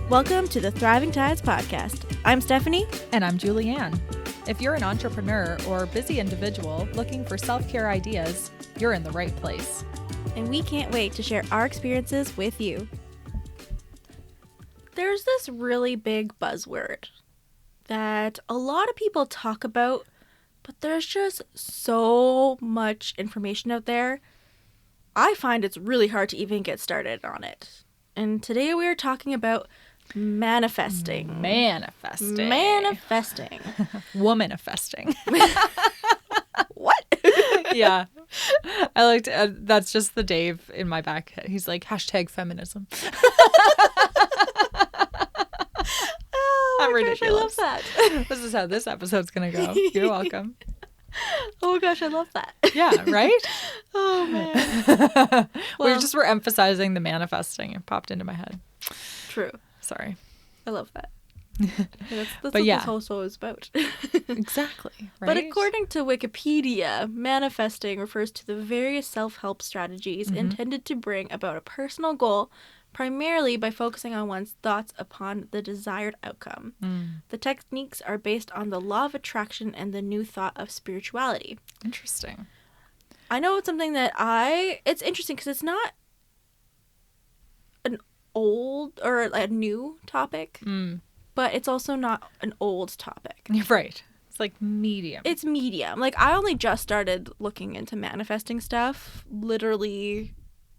Welcome to the Thriving Tides podcast. I'm Stephanie. And I'm Julianne. If you're an entrepreneur or busy individual looking for self-care ideas, you're in the right place. And we can't wait to share our experiences with you. There's this really big buzzword that a lot of people talk about, but there's just so much information out there. I find it's really hard to even get started on it. And today we are talking about manifesting. Manifesting. Womanifesting. What? Yeah. I liked that's just the Dave in my back. He's like, #feminism. I'm ridiculous. I love that. This is how this episode's going to go. You're welcome. Oh my gosh, I love that. Yeah, right? Oh man. We're emphasizing the manifesting. It popped into my head. True. Sorry. I love that. That's what yeah. this whole show is about. Exactly. Right? But according to Wikipedia, manifesting refers to the various self-help strategies intended to bring about a personal goal, primarily by focusing on one's thoughts upon the desired outcome. The techniques are based on the law of attraction and the new thought of spirituality. Interesting. I know it's something that it's interesting because it's not an old or a new topic, but it's also not an old topic. You're right. It's like medium. It's medium. Like, I only just started looking into manifesting stuff, literally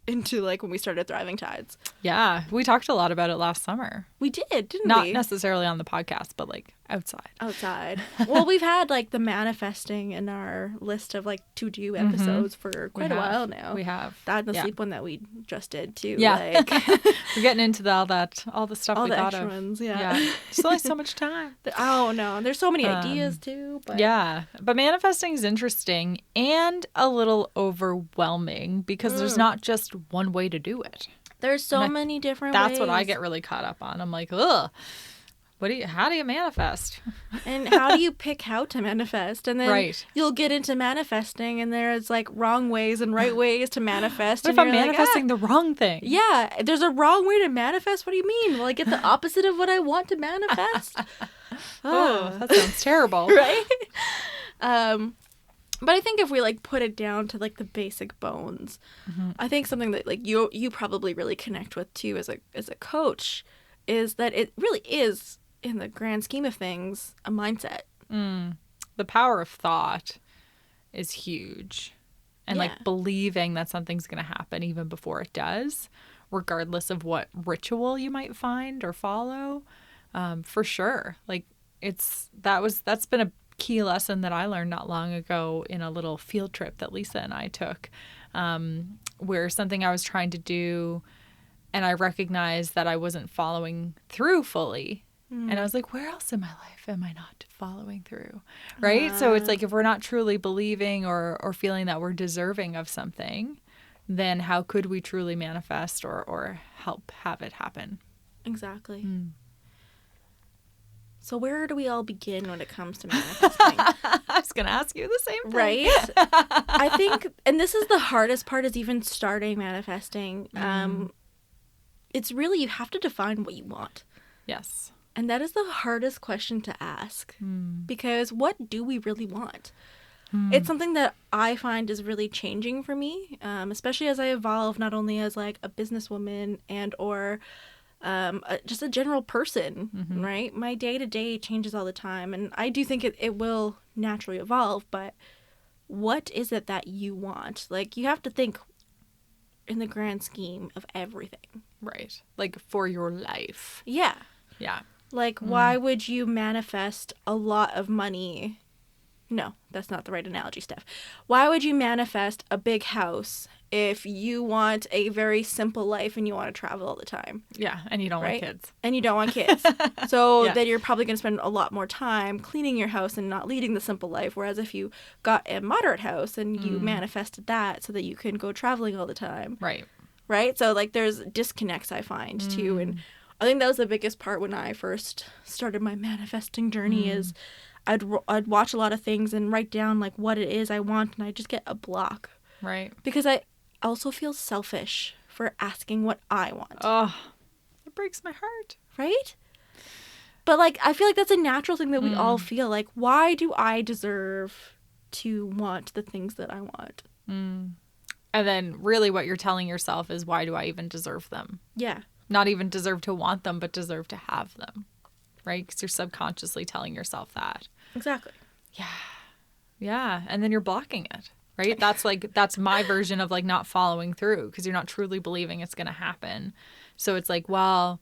into like when we started Thriving Tides. Yeah. We talked a lot about it last summer. We did, didn't Not we? Not necessarily on the podcast, but like outside. Well, we've had like the manifesting in our list of like to-do episodes for quite a while now. We have. That and the sleep one that we just did too. Yeah. Like, we're getting into all the stuff all we the thought extra of. ones, yeah. There's only so much time. Oh no, there's so many ideas too. But Yeah. But manifesting is interesting and a little overwhelming because there's not just one way to do it. There's so many different ways. That's what I get really caught up on. I'm like, ugh. How do you manifest? And how do you pick how to manifest? And then you'll get into manifesting and there's like wrong ways and right ways to manifest. What if I'm manifesting the wrong thing? Yeah, there's a wrong way to manifest. What do you mean? Will I get the opposite of what I want to manifest? Oh, that sounds terrible. Right? But I think if we like put it down to like the basic bones, I think something that like you probably really connect with too as a coach is that it really is, in the grand scheme of things, a mindset. The power of thought is huge. And like believing that something's going to happen even before it does, regardless of what ritual you might find or follow, for sure. Like that's been a key lesson that I learned not long ago in a little field trip that Lisa and I took, where something I was trying to do and I recognized that I wasn't following through fully. And I was like, where else in my life am I not following through? Right? So it's like if we're not truly believing or feeling that we're deserving of something, then how could we truly manifest or help have it happen? Exactly. So where do we all begin when it comes to manifesting? I was going to ask you the same thing. Right? I think, and this is the hardest part, is even starting manifesting. It's really, you have to define what you want. Yes. And that is the hardest question to ask. Because what do we really want? It's something that I find is really changing for me, especially as I evolve, not only as like a businesswoman and or just a general person, right? My day-to-day changes all the time, and I do think it will naturally evolve, but what is it that you want? Like, you have to think in the grand scheme of everything. Right. Like for your life. Yeah. Yeah. Like, why would you manifest a lot of money? No, that's not the right analogy, Steph. Why would you manifest a big house if you want a very simple life and you want to travel all the time? Yeah, and you don't want kids. And you don't want kids. So then you're probably going to spend a lot more time cleaning your house and not leading the simple life. Whereas if you got a moderate house and you manifested that so that you can go traveling all the time. Right? So, like, there's disconnects, I find, too. And I think that was the biggest part when I first started my manifesting journey is I'd watch a lot of things and write down, like, what it is I want, and I just get a block. Right. Because I also feel selfish for asking what I want. Oh, it breaks my heart. Right? But, like, I feel like that's a natural thing that we all feel. Like, why do I deserve to want the things that I want? And then really what you're telling yourself is, why do I even deserve them? Yeah. Not even deserve to want them, but deserve to have them. Right? Because you're subconsciously telling yourself that. Exactly. Yeah. Yeah. And then you're blocking it. Right? That's my version of like not following through, because you're not truly believing it's going to happen. So it's like, well,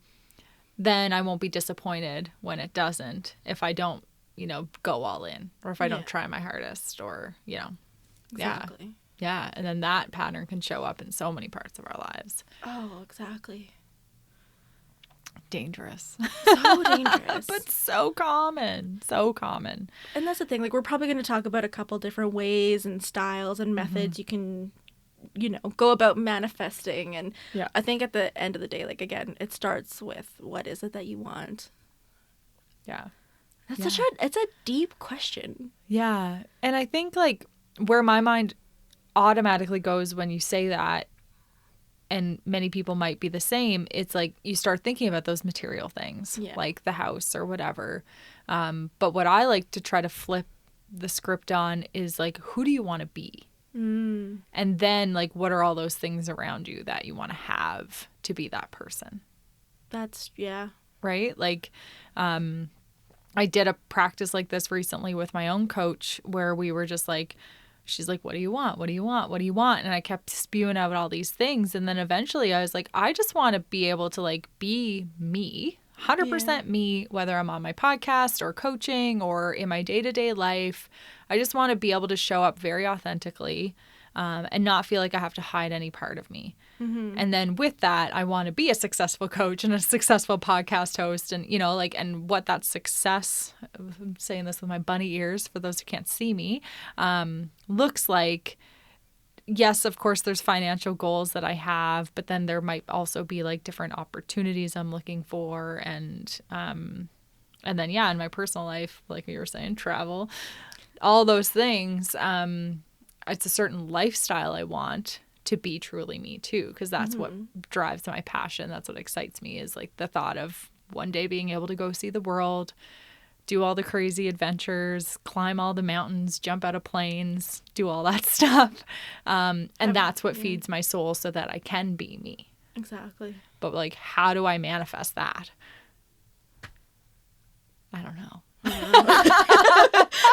then I won't be disappointed when it doesn't, if I don't, go all in, or if I don't try my hardest, or, Exactly. Yeah. And then that pattern can show up in so many parts of our lives. Oh, exactly. Dangerous. So dangerous. But so common. So common. And that's the thing. Like, we're probably going to talk about a couple different ways and styles and methods you can, go about manifesting. And I think at the end of the day, like, again, it starts with, what is it that you want? Yeah. That's it's a deep question. Yeah. And I think, like, where my mind automatically goes when you say that, and many people might be the same, it's like you start thinking about those material things, like the house or whatever. But what I like to try to flip the script on is, like, who do you want to be? And then, like, what are all those things around you that you want to have to be that person? That's, Right? Like, I did a practice like this recently with my own coach, where we were just like, she's like, what do you want? What do you want? What do you want? And I kept spewing out all these things. And then eventually I was like, I just want to be able to, like, be me, 100% me, whether I'm on my podcast or coaching or in my day-to-day life. I just want to be able to show up very authentically, and not feel like I have to hide any part of me. And then with that, I want to be a successful coach and a successful podcast host, and, and what that success, I'm saying this with my bunny ears for those who can't see me, looks like. Yes, of course, there's financial goals that I have, but then there might also be, like, different opportunities I'm looking for. And then, in my personal life, like you were saying, travel, all those things, it's a certain lifestyle I want to be truly me too, because that's what drives my passion. That's what excites me, is, like, the thought of one day being able to go see the world, do all the crazy adventures, climb all the mountains, jump out of planes, do all that stuff. And that's what feeds my soul, so that I can be me. Exactly. But, like, how do I manifest that? I don't know.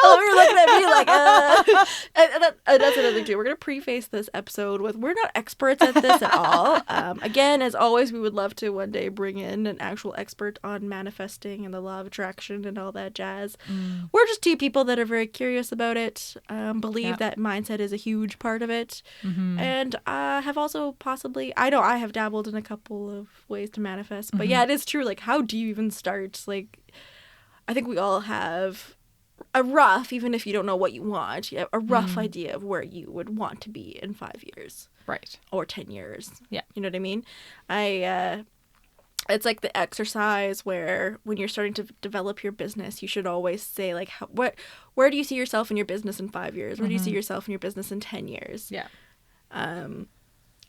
Oh, you're looking at me like, and that's another thing too. We're going to preface this episode with, we're not experts at this at all. Again, as always, we would love to one day bring in an actual expert on manifesting and the law of attraction and all that jazz. We're just two people that are very curious about it, believe that mindset is a huge part of it, and have also possibly, I know I have dabbled in a couple of ways to manifest, but it is true. Like, how do you even start? Like, I think we all have a rough, even if you don't know what you want, you have a rough idea of where you would want to be in 5 years. Right. Or 10 years. Yeah. You know what I mean? It's like the exercise where when you're starting to develop your business, you should always say, like, where do you see yourself in your business in 5 years? Where do you see yourself in your business in 10 years? Yeah.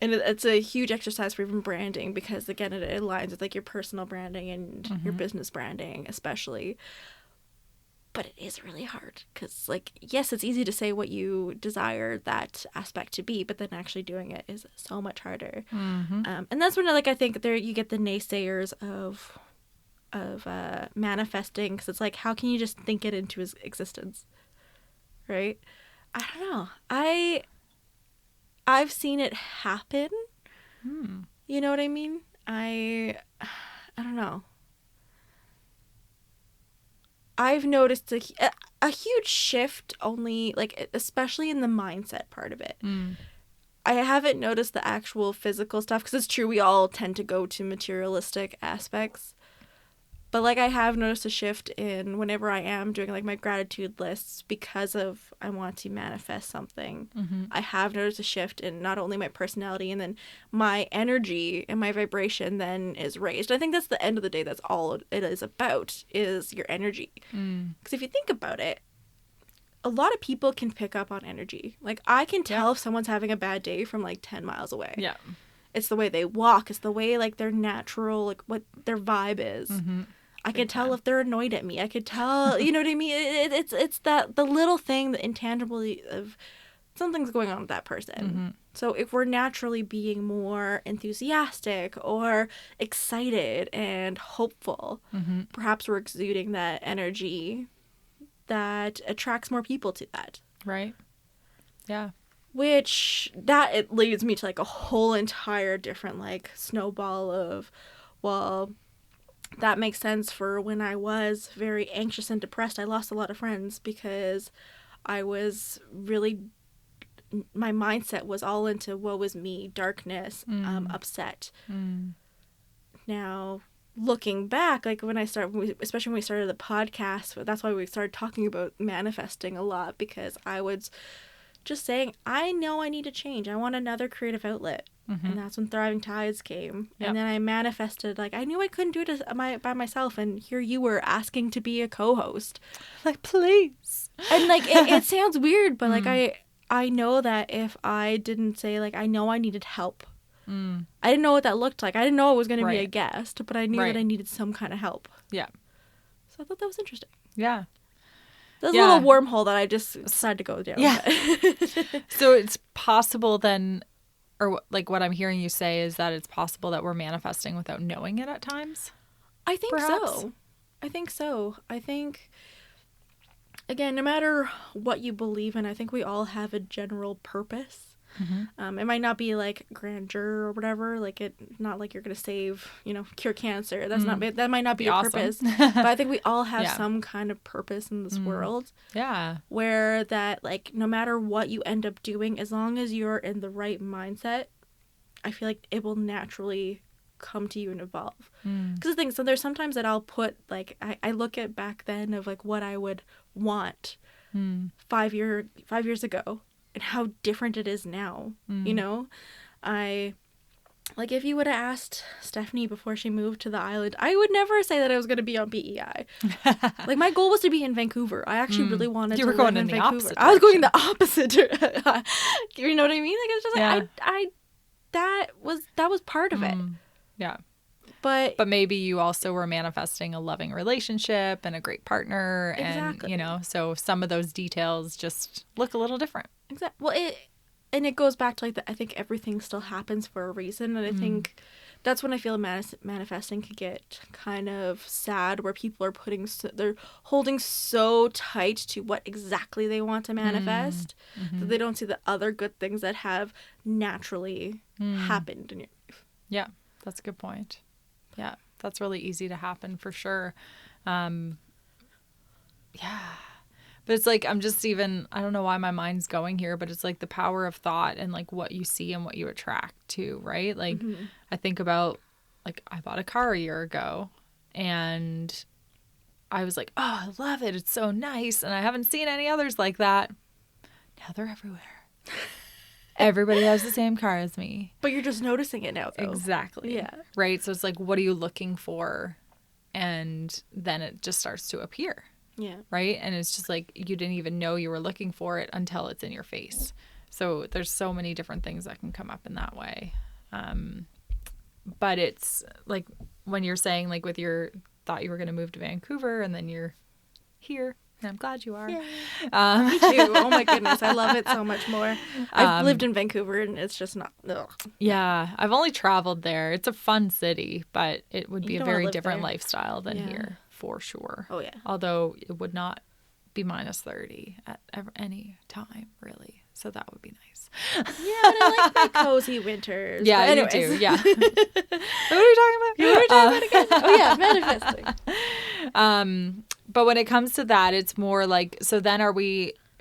And it's a huge exercise for even branding, because, again, it aligns with, like, your personal branding and your business branding especially. But it is really hard, because, like, yes, it's easy to say what you desire that aspect to be, but then actually doing it is so much harder. And that's when, like, I think there you get the naysayers of manifesting, because it's like, how can you just think it into existence, right? I don't know. I've seen it happen. You know what I mean? I don't know. I've noticed a huge shift, only, like, especially in the mindset part of it. I haven't noticed the actual physical stuff, because it's true, we all tend to go to materialistic aspects. But, like, I have noticed a shift in whenever I am doing, like, my gratitude lists, because of I want to manifest something. I have noticed a shift in not only my personality, and then my energy and my vibration then is raised. I think that's the end of the day. That's all it is about, is your energy. Because if you think about it, a lot of people can pick up on energy. Like, I can tell if someone's having a bad day from, like, 10 miles away. Yeah. It's the way they walk. It's the way, like, their natural, like, what their vibe is. Mm-hmm. I could tell if they're annoyed at me. I could tell, you know what I mean? It's that, the little thing, the intangible of something's going on with that person. Mm-hmm. So if we're naturally being more enthusiastic or excited and hopeful, Mm-hmm. perhaps we're exuding that energy that attracts more people to that. Right. Yeah. Which, that, it leads me to, like, a whole entire different, like, snowball of, well, that makes sense for when I was very anxious and depressed. I lost a lot of friends because I was really, my mindset was all into woe is me, darkness, upset. Now, looking back, like, when I started, especially when we started the podcast, that's why we started talking about manifesting a lot, because I was just saying, I know I need to change. I want another creative outlet. Mm-hmm. And that's when Thriving Tides came. Yep. And then I manifested, like, I knew I couldn't do it by myself. And here you were asking to be a co-host. Like, please. And, like, it sounds weird, but, like, I know that if I didn't say, like, I know I needed help. I didn't know what that looked like. I didn't know I was going to be a guest, but I knew that I needed some kind of help. Yeah. So I thought that was interesting. Yeah. There's a little wormhole that I just decided to go down. Yeah. So it's possible then, or like what I'm hearing you say is that it's possible that we're manifesting without knowing it at times? I think perhaps? so. I think, again, no matter what you believe in, I think we all have a general purpose. Mm-hmm. It might not be like grandeur or whatever, like not like you're gonna save, cure cancer. That's not, that might not be your awesome. purpose. But I think we all have some kind of purpose in this world. Yeah. Where that, like, no matter what you end up doing, as long as you're in the right mindset, I feel like it will naturally come to you and evolve. Because the thing, so there's sometimes that I'll put, like, I look at back then of, like, what I would want 5 years ago. And how different it is now, like, if you would have asked Stephanie before she moved to the island, I would never say that I was going to be on BEI. Like, my goal was to be in Vancouver. I actually really wanted to live in Vancouver. I was going the opposite. You know what I mean? Like, it's just like, that was part of it. Yeah. But maybe you also were manifesting a loving relationship and a great partner. Exactly. And, so some of those details just look a little different. Exactly. Well, it goes back to, like, I think everything still happens for a reason. And I think that's when I feel manifesting could get kind of sad, where people are they're holding so tight to what exactly they want to manifest that they don't see the other good things that have naturally happened in your life. Yeah, that's a good point. Yeah, that's really easy to happen for sure. Yeah. But it's like, I don't know why my mind's going here, but it's like the power of thought and, like, what you see and what you attract to, right? Like, I think about, like, I bought a car a year ago and I was like, oh, I love it. It's so nice. And I haven't seen any others like that. Now they're everywhere. Everybody has the same car as me. But you're just noticing it now, though. Exactly. Yeah. Right? So it's like, what are you looking for? And then it just starts to appear. Yeah. Right? And it's just like, you didn't even know you were looking for it until it's in your face. So there's so many different things that can come up in that way. But it's like, when you're saying, like, with your thought you were going to move to Vancouver and then you're here. And I'm glad you are. Me too. Oh my goodness. I love it so much more. I've lived in Vancouver and it's just not. Ugh. Yeah. I've only traveled there. It's a fun city, but it would be a very different there. Lifestyle than here, for sure. Oh, yeah. Although it would not be minus 30 at any time, really. So that would be nice. Yeah, but I like my cozy winters. Yeah, you do. Yeah. What are you talking about? You were talking about again? Oh, yeah, manifesting. But when it comes to that, it's more like, so then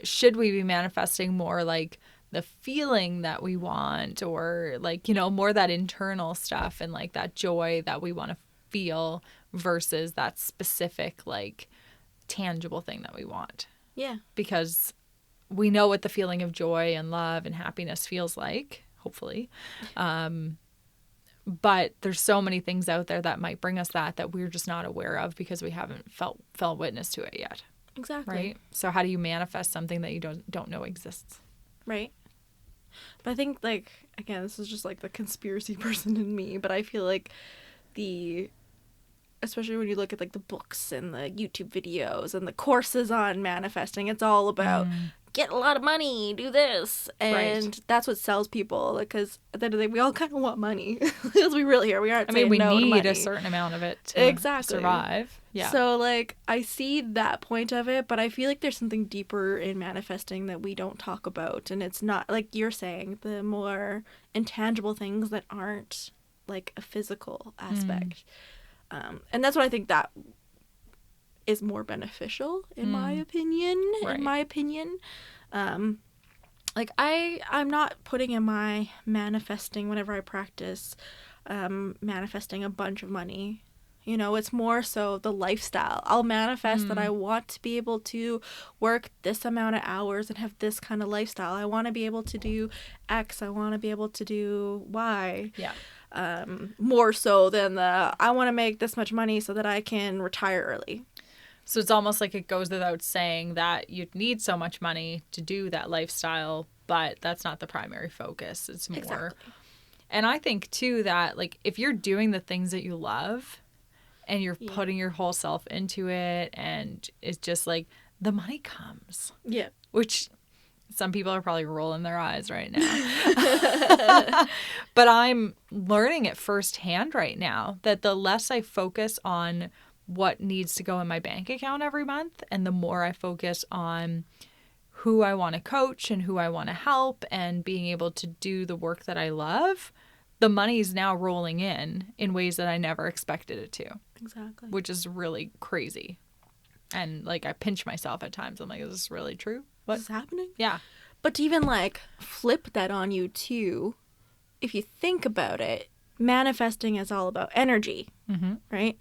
should we be manifesting more like the feeling that we want, or, like, more that internal stuff and, like, that joy that we want to feel versus that specific, like, tangible thing that we want? Yeah. Because we know what the feeling of joy and love and happiness feels like, hopefully. But there's so many things out there that might bring us that we're just not aware of because we haven't felt witness to it yet. Exactly. Right? So how do you manifest something that you don't know exists? Right. But I think, like, again, this is just like the conspiracy person in me, but I feel like especially when you look at like the books and the YouTube videos and the courses on manifesting, it's all about get a lot of money, do this. And that's what sells people, because at the end of the day, we all kind of want money. Let's be real here. We aren't saying we no to need money. a certain amount of it to survive. Yeah. So like I see that point of it, but I feel like there's something deeper in manifesting that we don't talk about. And it's not, like you're saying, the more intangible things that aren't like a physical aspect. And that's what I think that is more beneficial in my opinion. Right. In my opinion, like I'm not putting in my manifesting whenever I practice manifesting a bunch of money. You know, it's more so the lifestyle. I'll manifest that I want to be able to work this amount of hours and have this kind of lifestyle. I want to be able to do X. I want to be able to do Y. Yeah. More so than I want to make this much money so that I can retire early. So it's almost like it goes without saying that you'd need so much money to do that lifestyle, but that's not the primary focus. It's more. Exactly. And I think too that like if you're doing the things that you love and you're putting your whole self into it, and it's just like the money comes. Yeah. Which some people are probably rolling their eyes right now. But I'm learning it firsthand right now that the less I focus on what needs to go in my bank account every month, and the more I focus on who I want to coach and who I want to help and being able to do the work that I love, the money is now rolling in ways that I never expected it to. Exactly. Which is really crazy. And like I pinch myself at times. I'm like, is this really true? What is happening? Yeah. But to even like flip that on you too, if you think about it, manifesting is all about energy, right?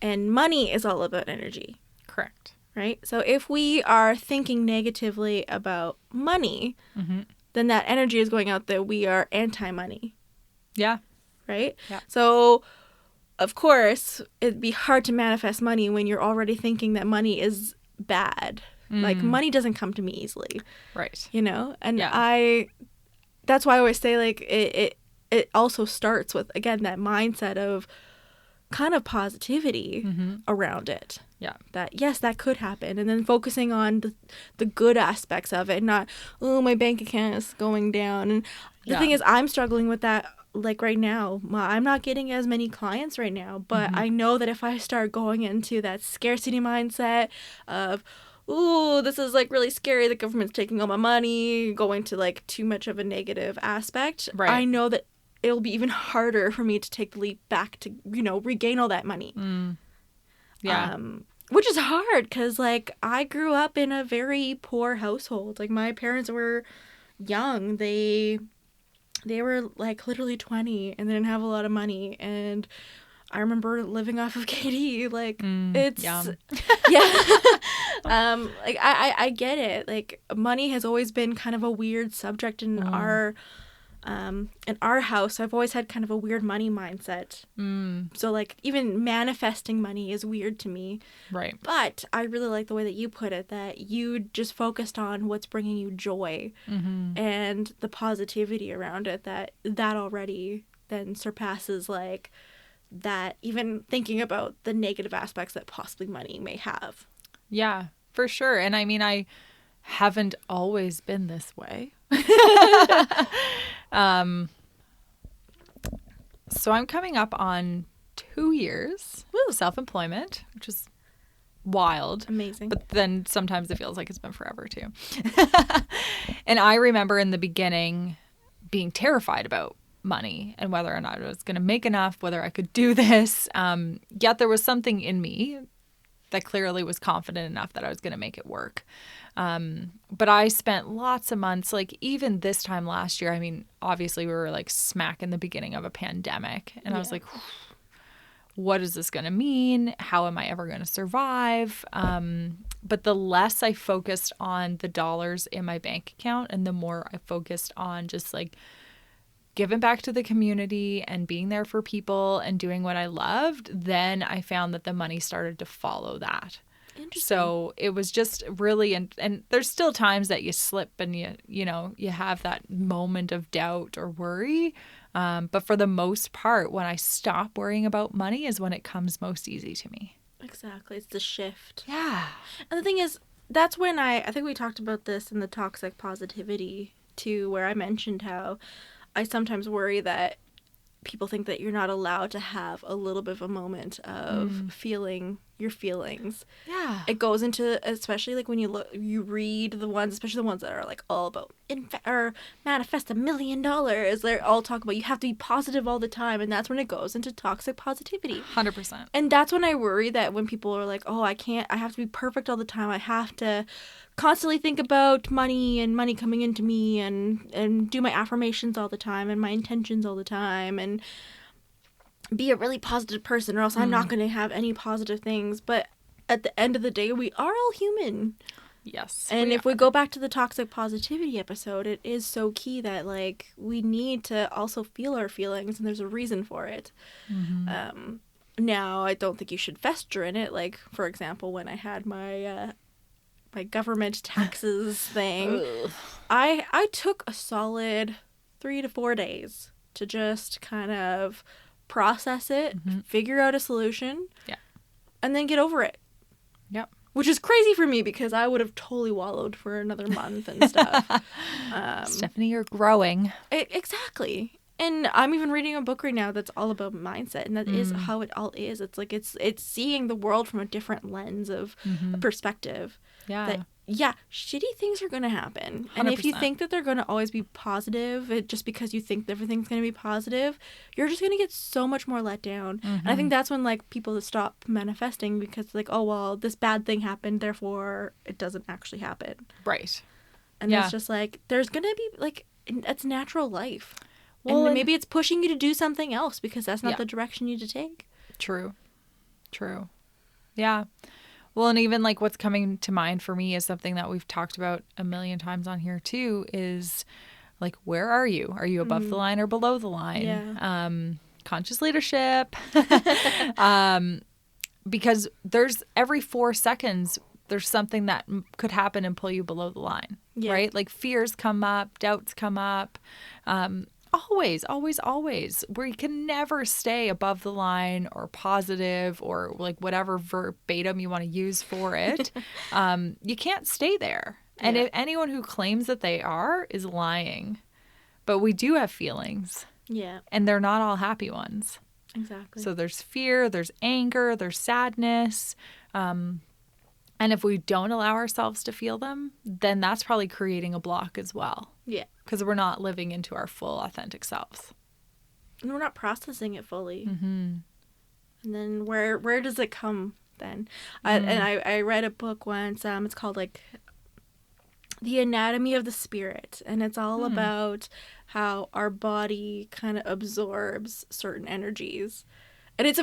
And money is all about energy. Correct. Right? So if we are thinking negatively about money, then that energy is going out that we are anti-money. Yeah. Right? Yeah. So of course, it'd be hard to manifest money when you're already thinking that money is bad. Like, money doesn't come to me easily. Right. You know? And that's why I always say, like, it also starts with, again, that mindset of kind of positivity around it. Yeah. That, yes, that could happen. And then focusing on the good aspects of it, not, oh, my bank account is going down. And the thing is, I'm struggling with that. Like right now, I'm not getting as many clients right now, but I know that if I start going into that scarcity mindset of, ooh, this is like really scary, the government's taking all my money, going to like too much of a negative aspect, I know that it'll be even harder for me to take the leap back to, you know, regain all that money. Yeah. Which is hard because like I grew up in a very poor household. Like my parents were young. They were like literally 20 and they didn't have a lot of money, and I remember living off of KD. Like it's yum. Like I get it. Like money has always been kind of a weird subject in our house. I've always had kind of a weird money mindset. So like even manifesting money is weird to me. Right. But I really like the way that you put it, that you just focused on what's bringing you joy and the positivity around it, that already then surpasses like that, even thinking about the negative aspects that possibly money may have. Yeah, for sure. And I mean, I haven't always been this way. So I'm coming up on 2 years of self-employment, which is wild. Amazing. But then sometimes it feels like it's been forever too. And I remember in the beginning being terrified about money and whether or not I was going to make enough, whether I could do this. Yet there was something in me that clearly was confident enough that I was going to make it work. But I spent lots of months, like even this time last year, I mean, obviously we were like smack in the beginning of a pandemic, and I was like, what is this going to mean? How am I ever going to survive? But the less I focused on the dollars in my bank account and the more I focused on just like giving back to the community and being there for people and doing what I loved, then I found that the money started to follow that. Interesting. So it was just really, and there's still times that you slip and you have that moment of doubt or worry. But for the most part, when I stop worrying about money is when it comes most easy to me. Exactly. It's the shift. Yeah. And the thing is, that's when I think we talked about this in the toxic positivity too, where I mentioned how I sometimes worry that people think that you're not allowed to have a little bit of a moment of feeling your feelings. Yeah. It goes into, especially like when you read the ones, especially the ones that are like all about or manifest $1 million. They're all talk about you have to be positive all the time, and that's when it goes into toxic positivity. 100%. And that's when I worry that when people are like, oh, I have to be perfect all the time. I have to constantly think about money and money coming into me and do my affirmations all the time and my intentions all the time and be a really positive person, or else I'm not going to have any positive things. But at the end of the day, we are all human. Yes. And if we go back to the toxic positivity episode, it is so key that like we need to also feel our feelings, and there's a reason for it. Now, I don't think you should fester in it. Like, for example, when I had my my government taxes thing, I took a solid 3 to 4 days to just kind of process it, figure out a solution, and then get over it. Yep. Which is crazy for me because I would have totally wallowed for another month and stuff. Stephanie, you're growing. Exactly. And I'm even reading a book right now that's all about mindset, and that is how it all is. It's like it's seeing the world from a different lens of a perspective. Yeah. That, shitty things are going to happen. 100%. And if you think that they're going to always be positive, just because you think everything's going to be positive, you're just going to get so much more let down. And I think that's when, like, people stop manifesting because, like, oh, well, this bad thing happened, therefore it doesn't actually happen. Right. And it's just, like, there's going to be, like, that's natural life. Well, and maybe it's pushing you to do something else because that's not Yeah. the direction you need to take. True. Yeah. Well, and even like what's coming to mind for me is something that we've talked about a million times on here too, is like, where are you? Are you above the line or below the line? Yeah. Conscious leadership. Because there's every 4 seconds, there's something that could happen and pull you below the line, right? Like fears come up, doubts come up. Always. Where you can never stay above the line or positive or like whatever verbatim you want to use for it. You can't stay there. And if anyone who claims that they are is lying. But we do have feelings. Yeah. And they're not all happy ones. Exactly. So there's fear, there's anger, there's sadness. And if we don't allow ourselves to feel them, then that's probably creating a block as well. Yeah. Because we're not living into our full authentic selves. And we're not processing it fully. Mm-hmm. And then where does it come then? I read a book once. It's called like The Anatomy of the Spirit. And it's all about how our body kind of absorbs certain energies. And it's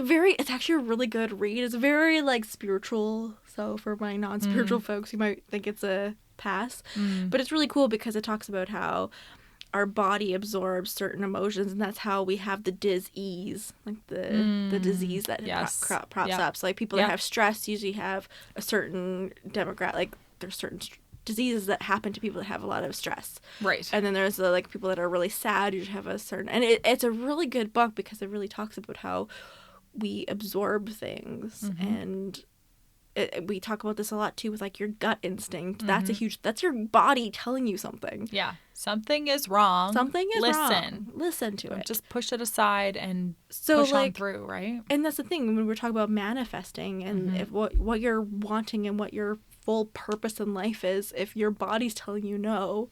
actually a really good read. It's very like spiritual. So for my non-spiritual folks, you might think it's a pass. But it's really cool because it talks about how our body absorbs certain emotions, and that's how we have the dis-ease, like the disease that props up. So like people that have stress usually have a certain demographic, like there's certain diseases that happen to people that have a lot of stress. Right. And then there's the like people that are really sad, usually have a certain, and it's a really good book because it really talks about how we absorb things. And we talk about this a lot too with like your gut instinct. That's your body telling you something. Yeah. Something is wrong. Something is wrong. Listen to it. Just push it aside and push on through, right? And that's the thing when we're talking about manifesting and if what you're wanting and what your full purpose in life is, if your body's telling you no,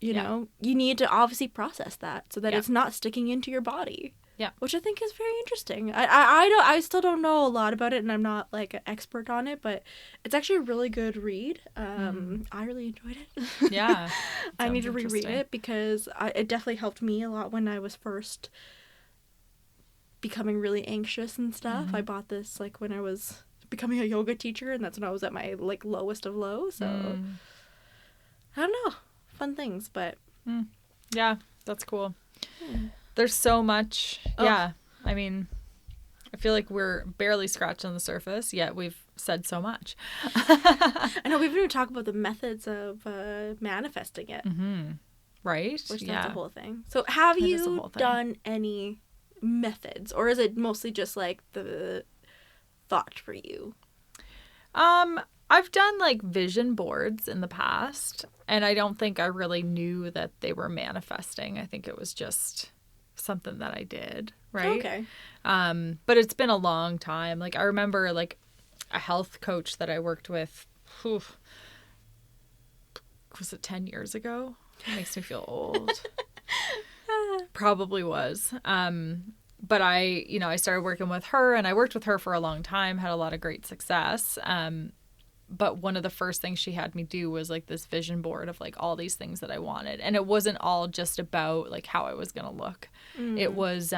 you know, you need to obviously process that so that it's not sticking into your body. Yeah. Which I think is very interesting. I still don't know a lot about it, and I'm not like an expert on it, but it's actually a really good read. I really enjoyed it. Yeah. I need to reread it because it definitely helped me a lot when I was first becoming really anxious and stuff. I bought this like when I was becoming a yoga teacher, and that's when I was at my like lowest of low. So I don't know, fun things, but yeah, that's cool. There's so much. Yeah. I mean, I feel like we're barely scratched on the surface, yet we've said so much. I know we haven't even talked about the methods of manifesting it. Mm-hmm. Right? Which that's a whole thing. So have That you done any methods, or is it mostly just like the thought for you? I've done like vision boards in the past, and I don't think I really knew that they were manifesting. I think it was just something that I did, right? Okay. But it's been a long time. Like I remember like a health coach that I worked with, was it 10 years ago? It makes me feel old. Probably was. But I started working with her, and I worked with her for a long time, had a lot of great success. But one of the first things she had me do was like this vision board of like all these things that I wanted. And it wasn't all just about like how I was going to look. It was,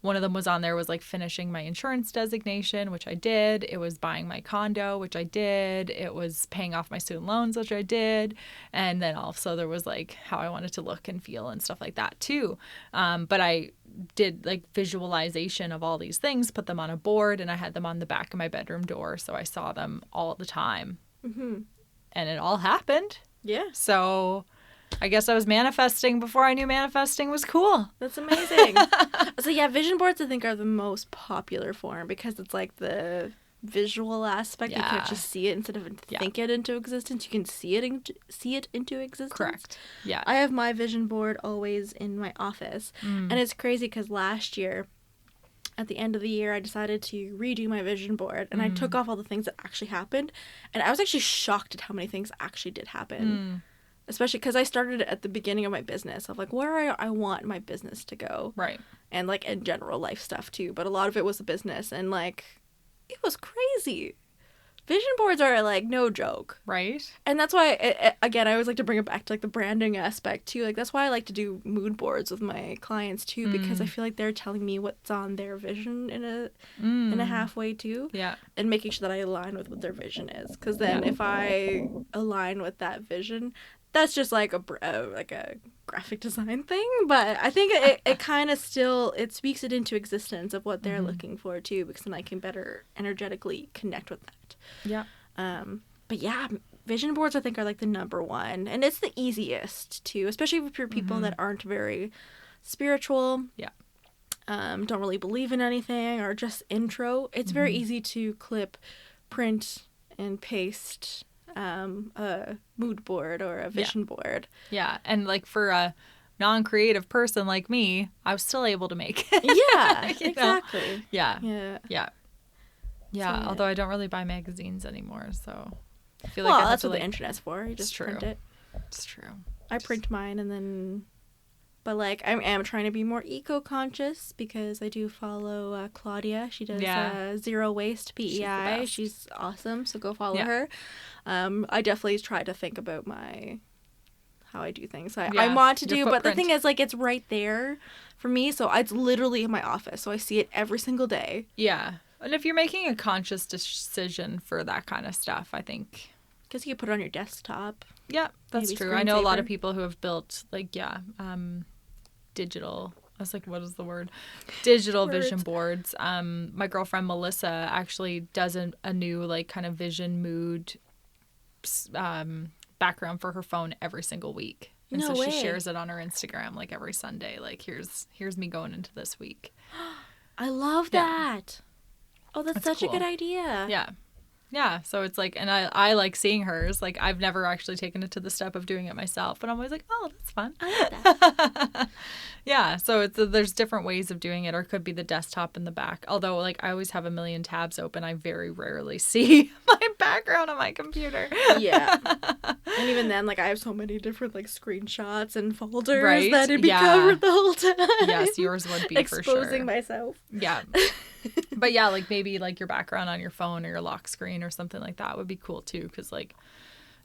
one of them was on there was like finishing my insurance designation, which I did. It was buying my condo, which I did. It was paying off my student loans, which I did. And then also there was like how I wanted to look and feel and stuff like that too. But I did like visualization of all these things, put them on a board, and I had them on the back of my bedroom door. So I saw them all the time. Mm-hmm. And it all happened. Yeah. So I guess I was manifesting before I knew manifesting was cool. That's amazing. So yeah, vision boards I think are the most popular form because it's like the visual aspect. You can't just see it instead of think it into existence. You can see it into existence. Correct. Yeah. I have my vision board always in my office. And it's crazy because last year, at the end of the year, I decided to redo my vision board, and I took off all the things that actually happened. And I was actually shocked at how many things actually did happen. Especially because I started at the beginning of my business of like where I want my business to go. Right. And like in general life stuff too. But a lot of it was the business, and like it was crazy. Vision boards are like no joke. Right. And that's why, again, I always like to bring it back to like the branding aspect too. Like that's why I like to do mood boards with my clients too, because I feel like they're telling me what's on their vision in a halfway too. Yeah. And making sure that I align with what their vision is. Because then if I align with that vision, that's just like a graphic design thing, but I think it kind of still speaks it into existence of what they're looking for too, because then I can better energetically connect with that. Yeah. But yeah, vision boards I think are like the number one, and it's the easiest too, especially if you're people that aren't very spiritual. Yeah. Don't really believe in anything or just intro. It's very easy to clip, print, and paste a mood board or a vision board. Yeah. And like for a non-creative person like me, I was still able to make it. Yeah, exactly. Yeah. Yeah. Yeah. Yeah. So, although I don't really buy magazines anymore, so I feel like I have that's to, what like, the internet's for. You just print it. It's true. I print mine and then... But, like, I am trying to be more eco-conscious because I do follow Claudia. She does Zero Waste PEI. She's awesome, so go follow her. I definitely try to think about how I do things. I want to do, but the thing is, like, it's right there for me, so it's literally in my office, so I see it every single day. Yeah. And if you're making a conscious decision for that kind of stuff, I think... Because you can put it on your desktop. Yeah, that's true. I know a lot of people who have built, like, digital, I was like, what is the word? Digital vision boards. My girlfriend Melissa actually does a new like kind of vision mood background for her phone every single week. And so she shares it on her Instagram like every Sunday. Like here's me going into this week. I love that. Oh, that's such a good idea. Yeah. Yeah, so it's like, and I like seeing hers. Like, I've never actually taken it to the step of doing it myself, but I'm always like, oh, that's fun. I like that. Yeah, so there's different ways of doing it, or it could be the desktop in the back. Although, like, I always have a million tabs open. I very rarely see my background on my computer. Yeah. And even then, like, I have so many different, like, screenshots and folders that it'd be covered the whole time. Yes, yours would be for sure. Exposing myself. Yeah. But yeah, like maybe like your background on your phone or your lock screen or something like that would be cool too, because like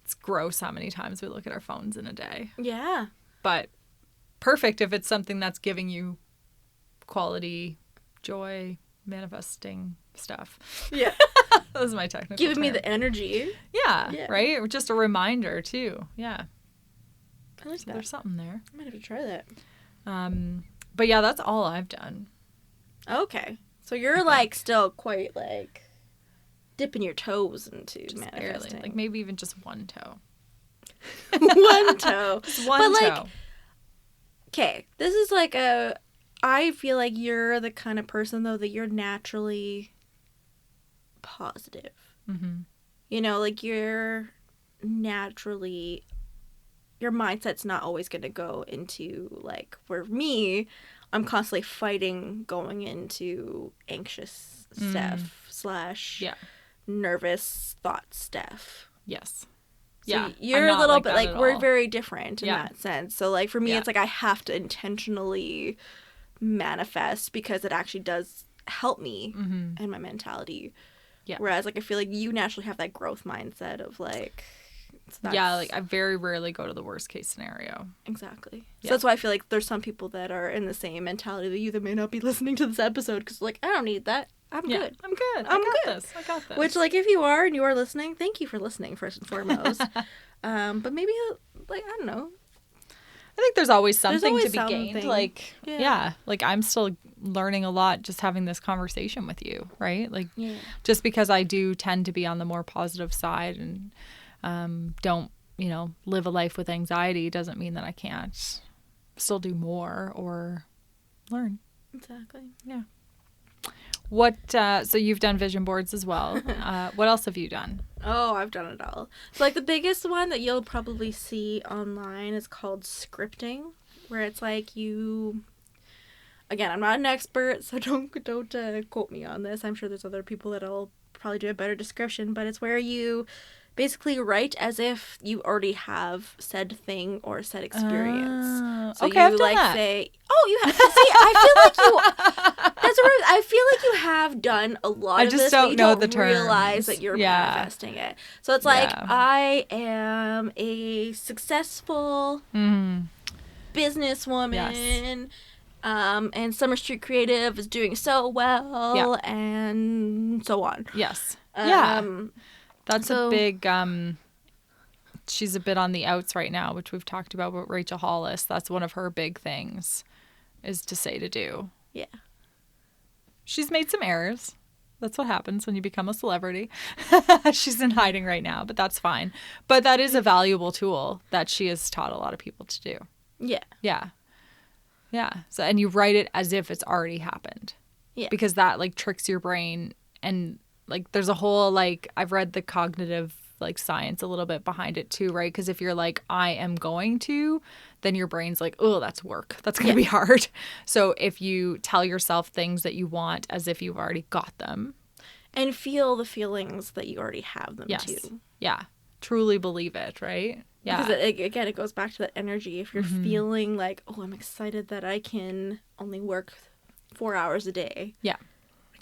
it's gross how many times we look at our phones in a day. Yeah. But perfect if it's something that's giving you quality, joy, manifesting stuff. Yeah. That was my technical Giving term. me the energy. Yeah, right? Just a reminder too. Yeah. I like that. There's something there. I might have to try that. But yeah, that's all I've done. Okay. So you're like still quite like dipping your toes into just manifesting. barely. Like maybe even just one toe. One toe. Just one toe. Like, okay, this is like I feel like you're the kind of person though that you're naturally positive. Mm-hmm. You know, like you're naturally, your mindset's not always going to go into like, for me, I'm constantly fighting going into anxious stuff / nervous thought stuff. Yes. So you're a little bit like, we're very different in that sense. So like for me, it's like I have to intentionally manifest because it actually does help me and my mentality. Yeah. Whereas like I feel like you naturally have that growth mindset of like, like I very rarely go to the worst case scenario. Exactly. So that's why I feel like there's some people that are in the same mentality that you that may not be listening to this episode because like, I don't need that. I'm good. I'm good. I got this. Which like if you are and you are listening, thank you for listening first and foremost. But maybe like, I don't know. I think there's always something to be gained. Like, like I'm still learning a lot just having this conversation with you, right? Like, just because I do tend to be on the more positive side and don't, live a life with anxiety doesn't mean that I can't still do more or learn. Exactly. Yeah. What, so you've done vision boards as well. What else have you done? Oh, I've done it all. So like the biggest one that you'll probably see online is called scripting, where it's like you, again, I'm not an expert, so don't quote me on this. I'm sure there's other people that'll probably do a better description, but it's where you basically write as if you already have said thing or said experience. So okay, you I've done like that. say, oh, you have. See, I feel like you. That's what I feel like you have done a lot of this. I just don't know the terms. Realize that you're manifesting it. So it's like I am a successful businesswoman. Yes. And Summer Street Creative is doing so well, and so on. Yes. That's a big, she's a bit on the outs right now, which we've talked about with Rachel Hollis. That's one of her big things, is to say to do. Yeah. She's made some errors. That's what happens when you become a celebrity. She's in hiding right now, but that's fine. But that is a valuable tool that she has taught a lot of people to do. Yeah. Yeah. Yeah. So, and you write it as if it's already happened. Yeah. Because that like tricks your brain, and like there's a whole like, I've read the cognitive like science a little bit behind it too, right? Because if you're like, I am going to, then your brain's like, oh, that's work. That's going to be hard. So if you tell yourself things that you want as if you've already got them. And feel the feelings that you already have them too. Yeah. Truly believe it, right? Yeah. Because again, it goes back to that energy. If you're feeling like, oh, I'm excited that I can only work 4 hours a day. Yeah.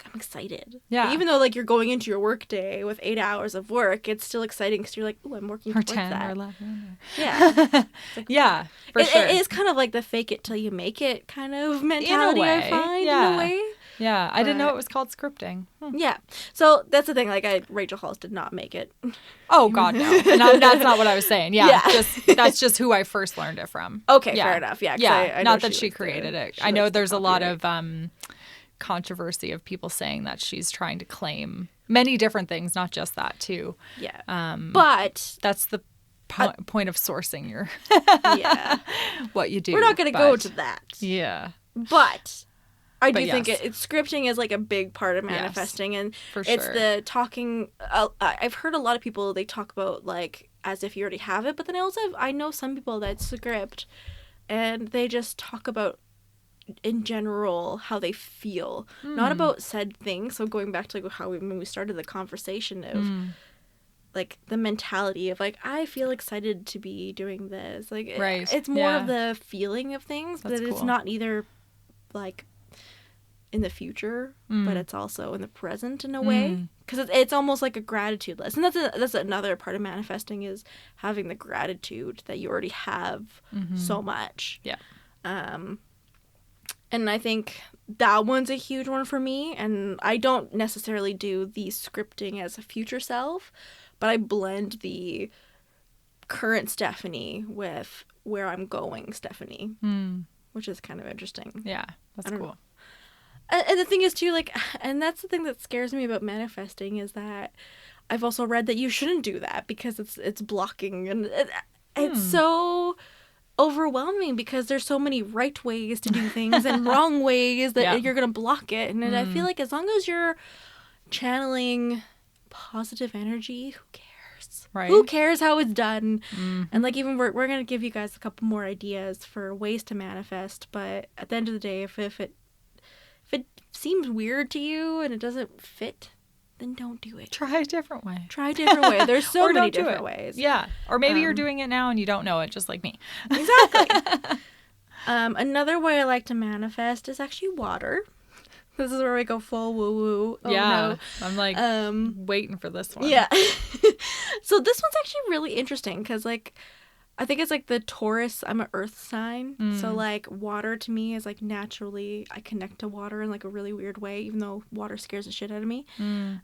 I'm excited. Yeah. Even though like you're going into your work day with 8 hours of work, it's still exciting because you're like, oh, I'm working towards 10 that. Or 11. Yeah. Like, yeah. For sure. It is kind of like the fake it till you make it kind of mentality. In a way. I find in a way. Yeah. I didn't know it was called scripting. Yeah. So that's the thing. Like Rachel Hollis did not make it. Oh God, no. That's not what I was saying. Yeah. That's just who I first learned it from. Okay. Fair enough. Yeah. Yeah. I not that she created it. I know there's a lot of controversy of people saying that she's trying to claim many different things, not just that too. Yeah. But that's the point of sourcing your what you do. We're not going to go to that. Yeah. But I do think scripting is like a big part of manifesting, and it's the talking. I've heard a lot of people, they talk about like as if you already have it, but then I know some people that script and they just talk about in general how they feel, not about said things. So going back to like when we started the conversation of like the mentality of like, I feel excited to be doing this, like it's more of the feeling of things. That's that it's not either like in the future but it's also in the present in a way, because it's almost like a gratitude list, and that's another part of manifesting, is having the gratitude that you already have so much. And I think that one's a huge one for me. And I don't necessarily do the scripting as a future self, but I blend the current Stephanie with where I'm going Stephanie, which is kind of interesting. Yeah, that's cool. And the thing is too, like, and that's the thing that scares me about manifesting is that I've also read that you shouldn't do that because it's blocking, and it's so overwhelming because there's so many right ways to do things and wrong ways that you're gonna block it. And I feel like as long as you're channeling positive energy, who cares? Right. Who cares how it's done? And like, even we're gonna give you guys a couple more ideas for ways to manifest, but at the end of the day, if it seems weird to you and it doesn't fit, then don't do it. Try a different way. There's so many different ways. Yeah. Or maybe you're doing it now and you don't know it, just like me. Exactly. Another way I like to manifest is actually water. This is where we go full woo-woo. Oh, yeah. No. I'm like waiting for this one. Yeah. So this one's actually really interesting because, like, I think it's like the Taurus, I'm an earth sign. So like water to me is like naturally, I connect to water in like a really weird way, even though water scares the shit out of me.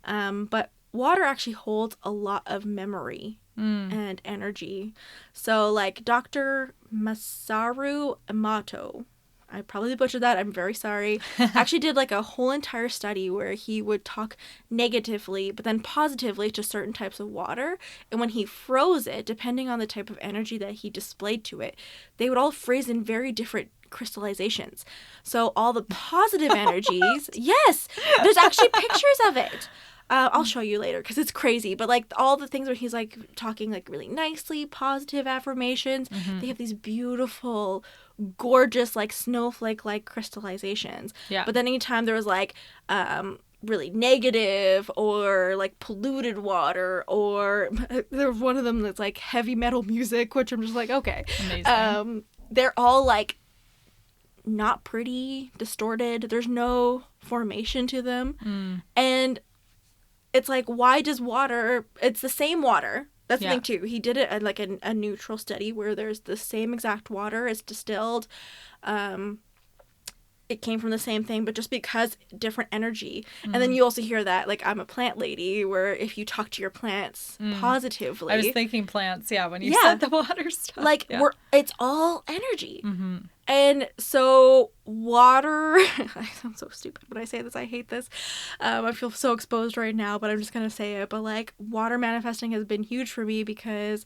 But water actually holds a lot of memory and energy. So like Dr. Masaru Emoto, I probably butchered that. I'm very sorry. Actually did like a whole entire study where he would talk negatively, but then positively to certain types of water. And when he froze it, depending on the type of energy that he displayed to it, they would all freeze in very different crystallizations. So all the positive energies, yes, there's actually pictures of it. I'll show you later because it's crazy. But like all the things where he's like talking like really nicely, positive affirmations, they have these beautiful, gorgeous like snowflake like crystallizations. Yeah. But then anytime there was like really negative or like polluted water, or there was one of them that's like heavy metal music, which I'm just like, okay. Amazing. They're all like not pretty, distorted. There's no formation to them. And it's like, why does water, it's the same water. That's the thing too. He did it at like a neutral study where there's the same exact water. It's distilled. It came from the same thing, but just because different energy. And then you also hear that, like, I'm a plant lady, where if you talk to your plants positively. I was thinking plants, when you said the water stuff. Like, it's all energy. And so water, I sound so stupid when I say this, I hate this. I feel so exposed right now, but I'm just going to say it. But like, water manifesting has been huge for me because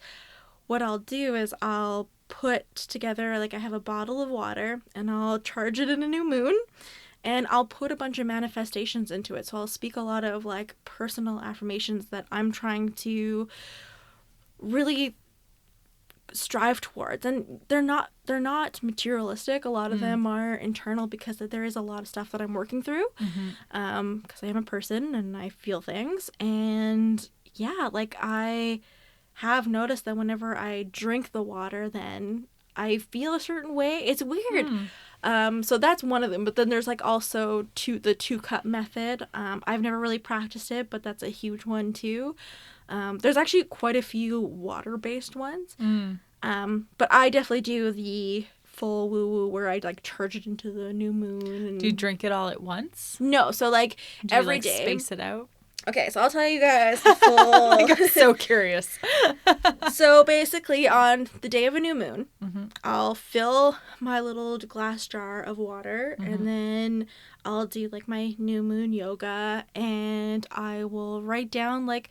what I'll do is I'll put together, like, I have a bottle of water and I'll charge it in a new moon and I'll put a bunch of manifestations into it. So I'll speak a lot of like personal affirmations that I'm trying to really strive towards, and they're not materialistic. A lot of them are internal because there is a lot of stuff that I'm working through because I am a person and I feel things. And like, I have noticed that whenever I drink the water, then I feel a certain way. It's weird. So that's one of them. But then there's like also the 2-cup method. I've never really practiced it, but that's a huge one too. There's actually quite a few water-based ones. But I definitely do the full woo-woo where I like charge it into the new moon. And... Do you drink it all at once? No, so like every day. Space it out? Okay, so I'll tell you guys the full... Like, I'm so curious. So basically on the day of a new moon, I'll fill my little glass jar of water and then I'll do like my new moon yoga and I will write down like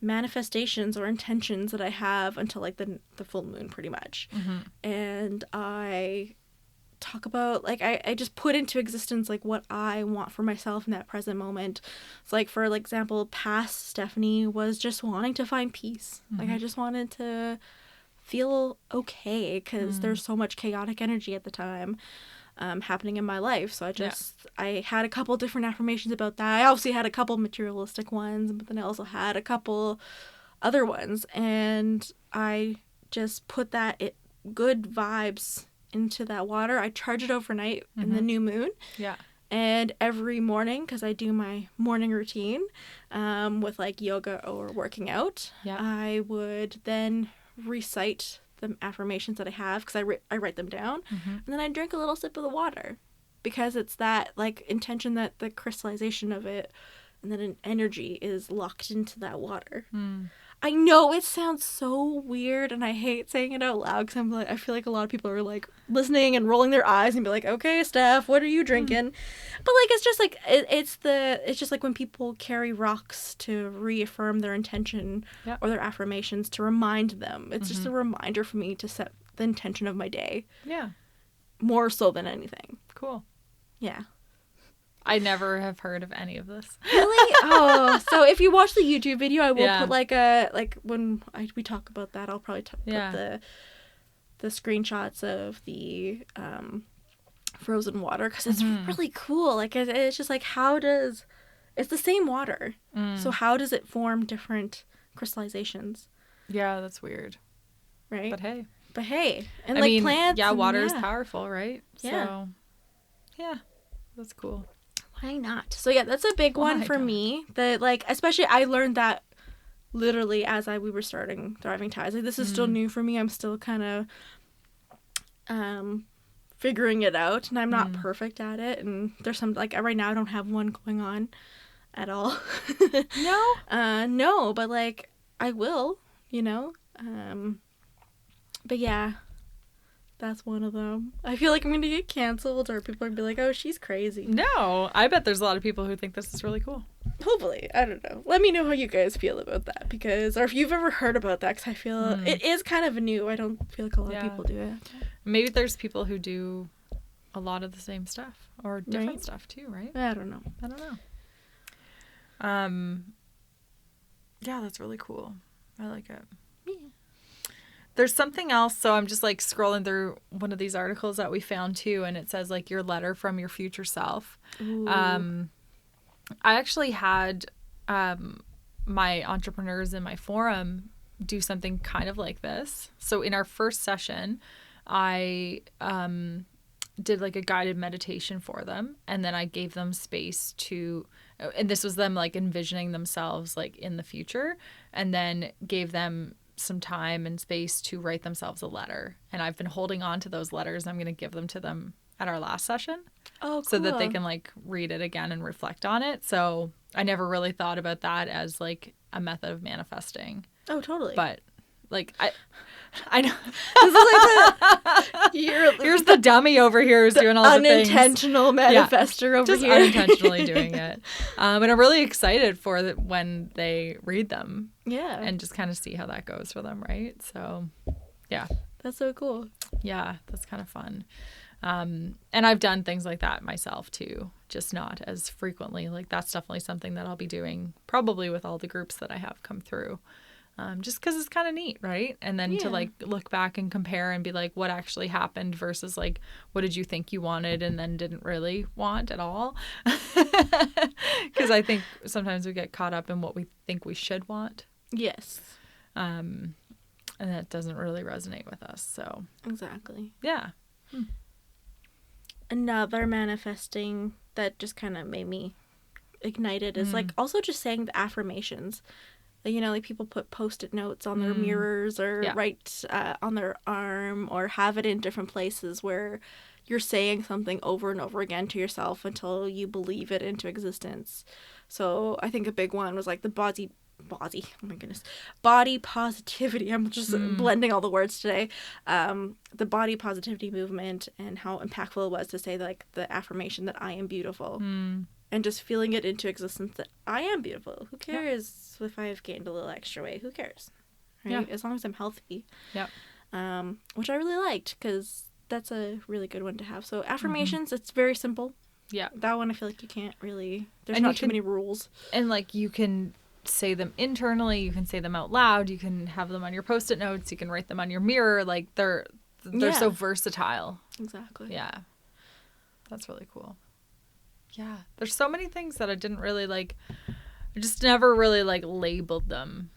manifestations or intentions that I have until like the full moon pretty much. And I talk about like I just put into existence like what I want for myself in that present moment. So like, for example, past Stephanie was just wanting to find peace. Like, I just wanted to feel okay because there's so much chaotic energy at the time happening in my life. So I had a couple different affirmations about that. I obviously had a couple materialistic ones, but then I also had a couple other ones, and I just put good vibes into that water. I charge it overnight in the new moon. And every morning, because I do my morning routine with like yoga or working out, I would then recite the affirmations that I have because I write them down, and then I drink a little sip of the water because it's that like intention that the crystallization of it and then an energy is locked into that water. I know it sounds so weird, and I hate saying it out loud because I'm like, I feel like a lot of people are like listening and rolling their eyes and be like, "Okay, Steph, what are you drinking?" But like, it's just like it's just like when people carry rocks to reaffirm their intention or their affirmations to remind them. It's just a reminder for me to set the intention of my day. Yeah. More so than anything. Cool. Yeah. I never have heard of any of this. Really? Oh, so if you watch the YouTube video, I will put when we talk about that, I'll probably put the screenshots of the frozen water because it's really cool. Like it's just like it's the same water, so how does it form different crystallizations? Yeah, that's weird. Right. But hey, and I mean, plants. Yeah, water is powerful, right? Yeah. So, yeah, that's cool. Why not? So yeah, that's a big one for me. That like, especially I learned that literally as we were starting Thriving Ties. Like this is still new for me. I'm still kind of figuring it out, and I'm not perfect at it. And there's some like right now I don't have one going on at all. No. No, but like I will, you know. But yeah. That's one of them. I feel like I'm going to get canceled or people are going to be like, oh, she's crazy. No, I bet there's a lot of people who think this is really cool. Hopefully. I don't know. Let me know how you guys feel about that or if you've ever heard about that because I feel it is kind of new. I don't feel like a lot of people do it. Maybe there's people who do a lot of the same stuff or different stuff too, right? I don't know. Yeah, that's really cool. I like it. Yeah. There's something else. So I'm just like scrolling through one of these articles that we found too. And it says like your letter from your future self. Ooh. I actually had my entrepreneurs in my forum do something kind of like this. So in our first session, I did like a guided meditation for them. And then I gave them space and this was them like envisioning themselves like in the future, and then gave them some time and space to write themselves a letter. And I've been holding on to those letters. I'm going to give them to them at our last session. Oh, cool. So that they can like read it again and reflect on it. So I never really thought about that as like a method of manifesting. Oh, totally. But like I know. This is like here's the dummy over here who's doing all the things. Unintentional manifester over just here. Unintentionally doing it. And I'm really excited for when they read them. Yeah. And just kind of see how that goes for them, right? So, yeah. That's so cool. Yeah, that's kind of fun. And I've done things like that myself too, just not as frequently. Like that's definitely something that I'll be doing probably with all the groups that I have come through. Just because it's kind of neat, right? And then to like look back and compare and be like, what actually happened versus like, what did you think you wanted and then didn't really want at all? Because I think sometimes we get caught up in what we think we should want. Yes. And that doesn't really resonate with us. So exactly. Yeah. Another manifesting that just kind of made me ignited is like also just saying the affirmations. You know, like people put Post-it notes on their mirrors or write on their arm or have it in different places where you're saying something over and over again to yourself until you believe it into existence. So I think a big one was like the body, oh my goodness, body positivity. I'm just blending all the words today. The body positivity movement and how impactful it was to say like the affirmation that I am beautiful. And just feeling it into existence that I am beautiful. Who cares if I've gained a little extra weight? Who cares? Right? Yeah. As long as I'm healthy. Yeah. Which I really liked because that's a really good one to have. So affirmations, it's very simple. Yeah. That one I feel like you can't really, there's not too many rules. And like you can say them internally, you can say them out loud, you can have them on your Post-it notes, you can write them on your mirror. Like they're so versatile. Exactly. Yeah. That's really cool. Yeah, there's so many things that I didn't really like. I just never really like labeled them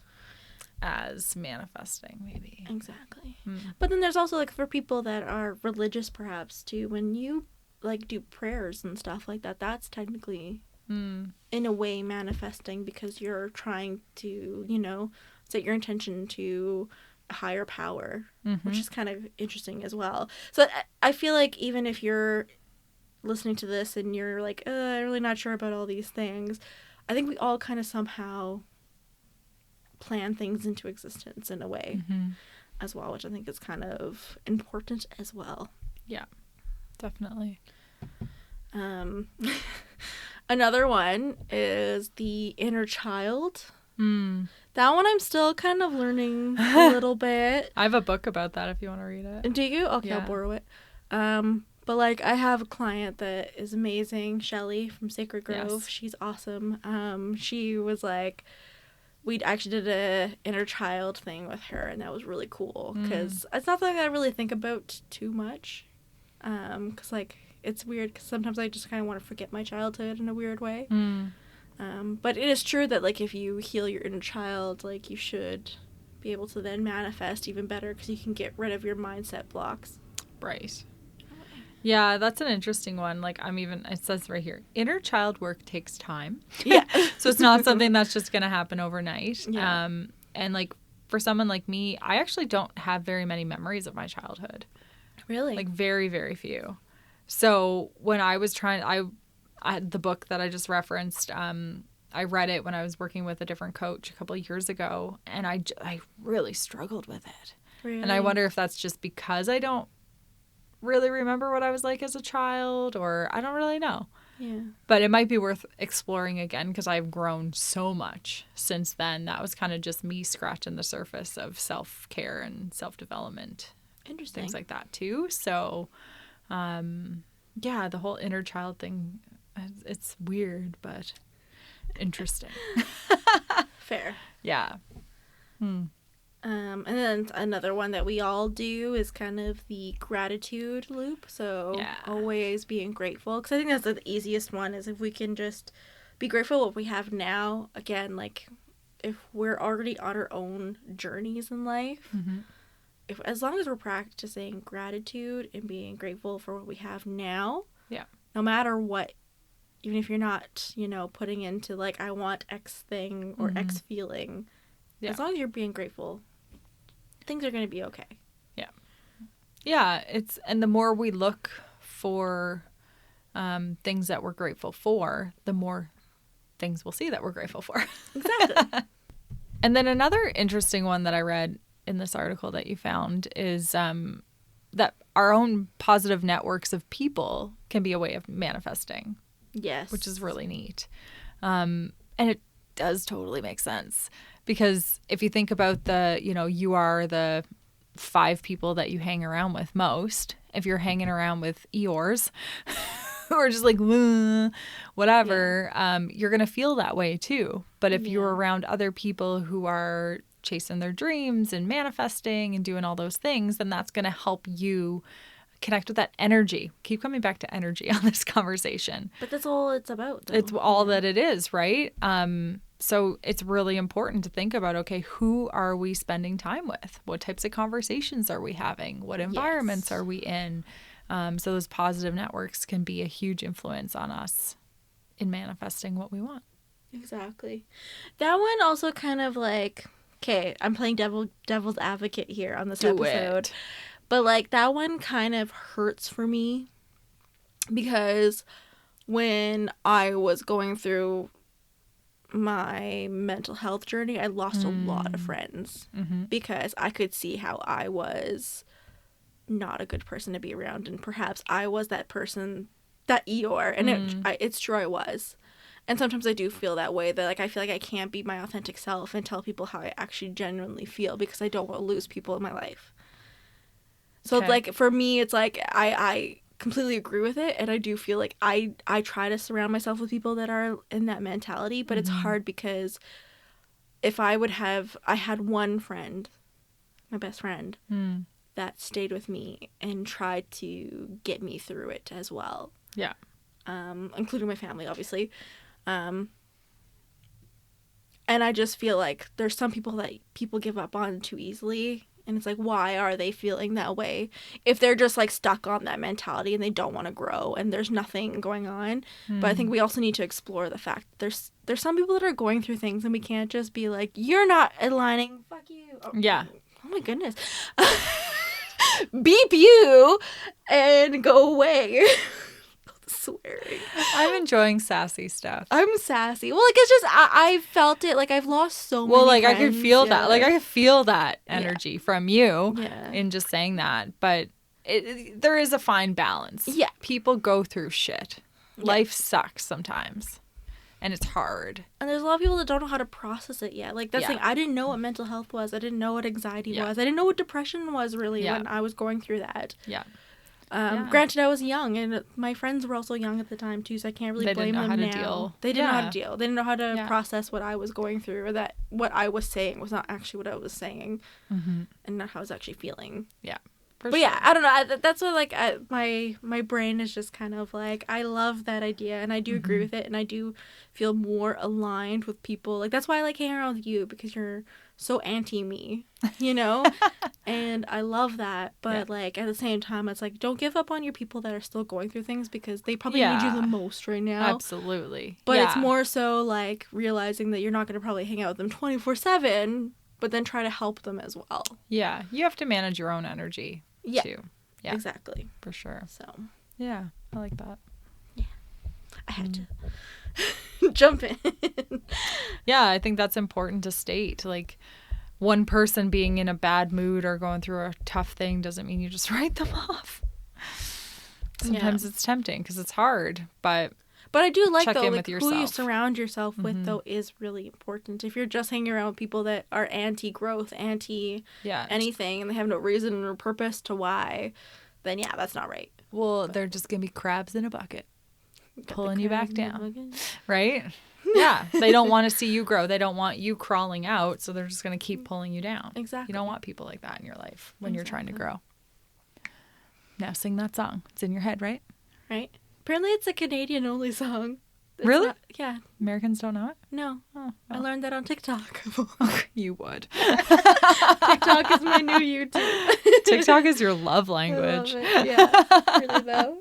as manifesting, maybe. Exactly. But then there's also like for people that are religious, perhaps too. When you like do prayers and stuff like that, that's technically in a way manifesting because you're trying to, you know, set your intention to a higher power, which is kind of interesting as well. So I feel like even if you're listening to this and you're like, I'm really not sure about all these things, I think we all kind of somehow plan things into existence in a way as well, which I think is kind of important as well. Yeah, definitely. Another one is the inner child. That one I'm still kind of learning a little bit. I have a book about that if you want to read it. Do you? Okay, yeah. I'll borrow it. But like I have a client that is amazing, Shelly from Sacred Grove. Yes. She's awesome. She was like, we actually did a inner child thing with her, and that was really cool because it's not something I really think about too much. Because like it's weird because sometimes I just kind of want to forget my childhood in a weird way. But it is true that like if you heal your inner child, like you should be able to then manifest even better because you can get rid of your mindset blocks. Right. Yeah, that's an interesting one. Like it says right here, inner child work takes time. Yeah. So it's not something that's just going to happen overnight. Yeah. And like for someone like me, I actually don't have very many memories of my childhood. Really? Like very, very few. So when I was I had the book that I just referenced, I read it when I was working with a different coach a couple of years ago, and I really struggled with it. Really? And I wonder if that's just because I don't really remember what I was like as a child, or I don't really know. Yeah. But it might be worth exploring again because I've grown so much since then. That was kind of just me scratching the surface of self-care and self-development. Interesting. Things like that too. So, yeah, the whole inner child thing, it's weird, but interesting. Fair. Yeah. And then another one that we all do is kind of the gratitude loop. So always being grateful. Because I think that's the easiest one is if we can just be grateful for what we have now. Again, like if we're already on our own journeys in life, as long as we're practicing gratitude and being grateful for what we have now, no matter what, even if you're not, putting into like, I want X thing or X feeling, as long as you're being grateful, things are going to be okay. Yeah. Yeah. And the more we look for things that we're grateful for, the more things we'll see that we're grateful for. Exactly. And then another interesting one that I read in this article that you found is that our own positive networks of people can be a way of manifesting. Yes. Which is really neat. And it does totally make sense. Because if you think about you are the 5 people that you hang around with most. If you're hanging around with Eeyores who are just like, whatever, you're going to feel that way too. But if you're around other people who are chasing their dreams and manifesting and doing all those things, then that's going to help you connect with that energy. Keep coming back to energy on this conversation. But that's all it's about, though. It's all that it is, right? So it's really important to think about, okay, who are we spending time with? What types of conversations are we having? What environments are we in? So those positive networks can be a huge influence on us in manifesting what we want. Exactly. That one also kind of like, okay, I'm playing devil's advocate here on this episode. But like that one kind of hurts for me because when I was going through my mental health journey, I lost a lot of friends because I could see how I was not a good person to be around, and perhaps I was that person, that Eeyore, and it's true I was. And sometimes I do feel that way, that like I feel like I can't be my authentic self and tell people how I actually genuinely feel because I don't want to lose people in my life. So like for me, it's like I completely agree with it, and I do feel like I try to surround myself with people that are in that mentality, but it's hard because if I had one friend, my best friend, that stayed with me and tried to get me through it as well. Yeah. Including my family, obviously. And I just feel like there's some people that people give up on too easily. And it's like, why are they feeling that way? If they're just like stuck on that mentality and they don't want to grow and there's nothing going on. But I think we also need to explore the fact that there's some people that are going through things and we can't just be like, you're not aligning. Fuck you. Oh, yeah. Oh my goodness. Beep you and go away. swearing. I'm enjoying sassy stuff. I'm sassy. Well, like, it's just, I felt it. Like, I've lost so many like, friends. I could feel that. Like, I could feel that energy from you Yeah. in just saying that. But there is a fine balance. Yeah. People go through shit. Yeah. Life sucks sometimes. And it's hard. And there's a lot of people that don't know how to process it yet. Like, that's the thing. I didn't know what mental health was. I didn't know what anxiety was. I didn't know what depression was, really, when I was going through that. Yeah. Granted, I was young, and my friends were also young at the time, too, so I can't really blame them now. They didn't know how to deal. They didn't know how to process what I was going through, or that what I was saying was not actually what I was saying, and not how I was actually feeling. Yeah. But yeah, I don't know. That's what, like, my brain is just kind of like, I love that idea, and I do agree with it, and I do feel more aligned with people. Like, that's why I like hanging around with you, because you're so anti-me, you know? And I love that. But, like, at the same time, it's like, don't give up on your people that are still going through things, because they probably need you the most right now. Absolutely. But it's more so, like, realizing that you're not going to probably hang out with them 24/7, but then try to help them as well. Yeah. You have to manage your own energy. Yeah, too. Yeah, exactly. For sure. So, yeah, I like that. Yeah, I had to jump in. Yeah, I think that's important to state. Like, one person being in a bad mood or going through a tough thing doesn't mean you just write them off. Sometimes it's tempting because it's hard, but I do like, though, like, who you surround yourself with, though, is really important. If you're just hanging around with people that are anti-growth, anything, and they have no reason or purpose to why, then, that's not right. Well, they're just going to be crabs in a bucket, pulling you back down, right? Yeah, they don't want to see you grow. They don't want you crawling out, so they're just going to keep pulling you down. Exactly. You don't want people like that in your life when you're trying to grow. Now sing that song. It's in your head, right? Right. Apparently it's a Canadian-only song. It's really? Yeah. Americans don't know it? No. Oh, I learned that on TikTok. You would. TikTok is my new YouTube. TikTok is your love language. I love it. Yeah. Really, though.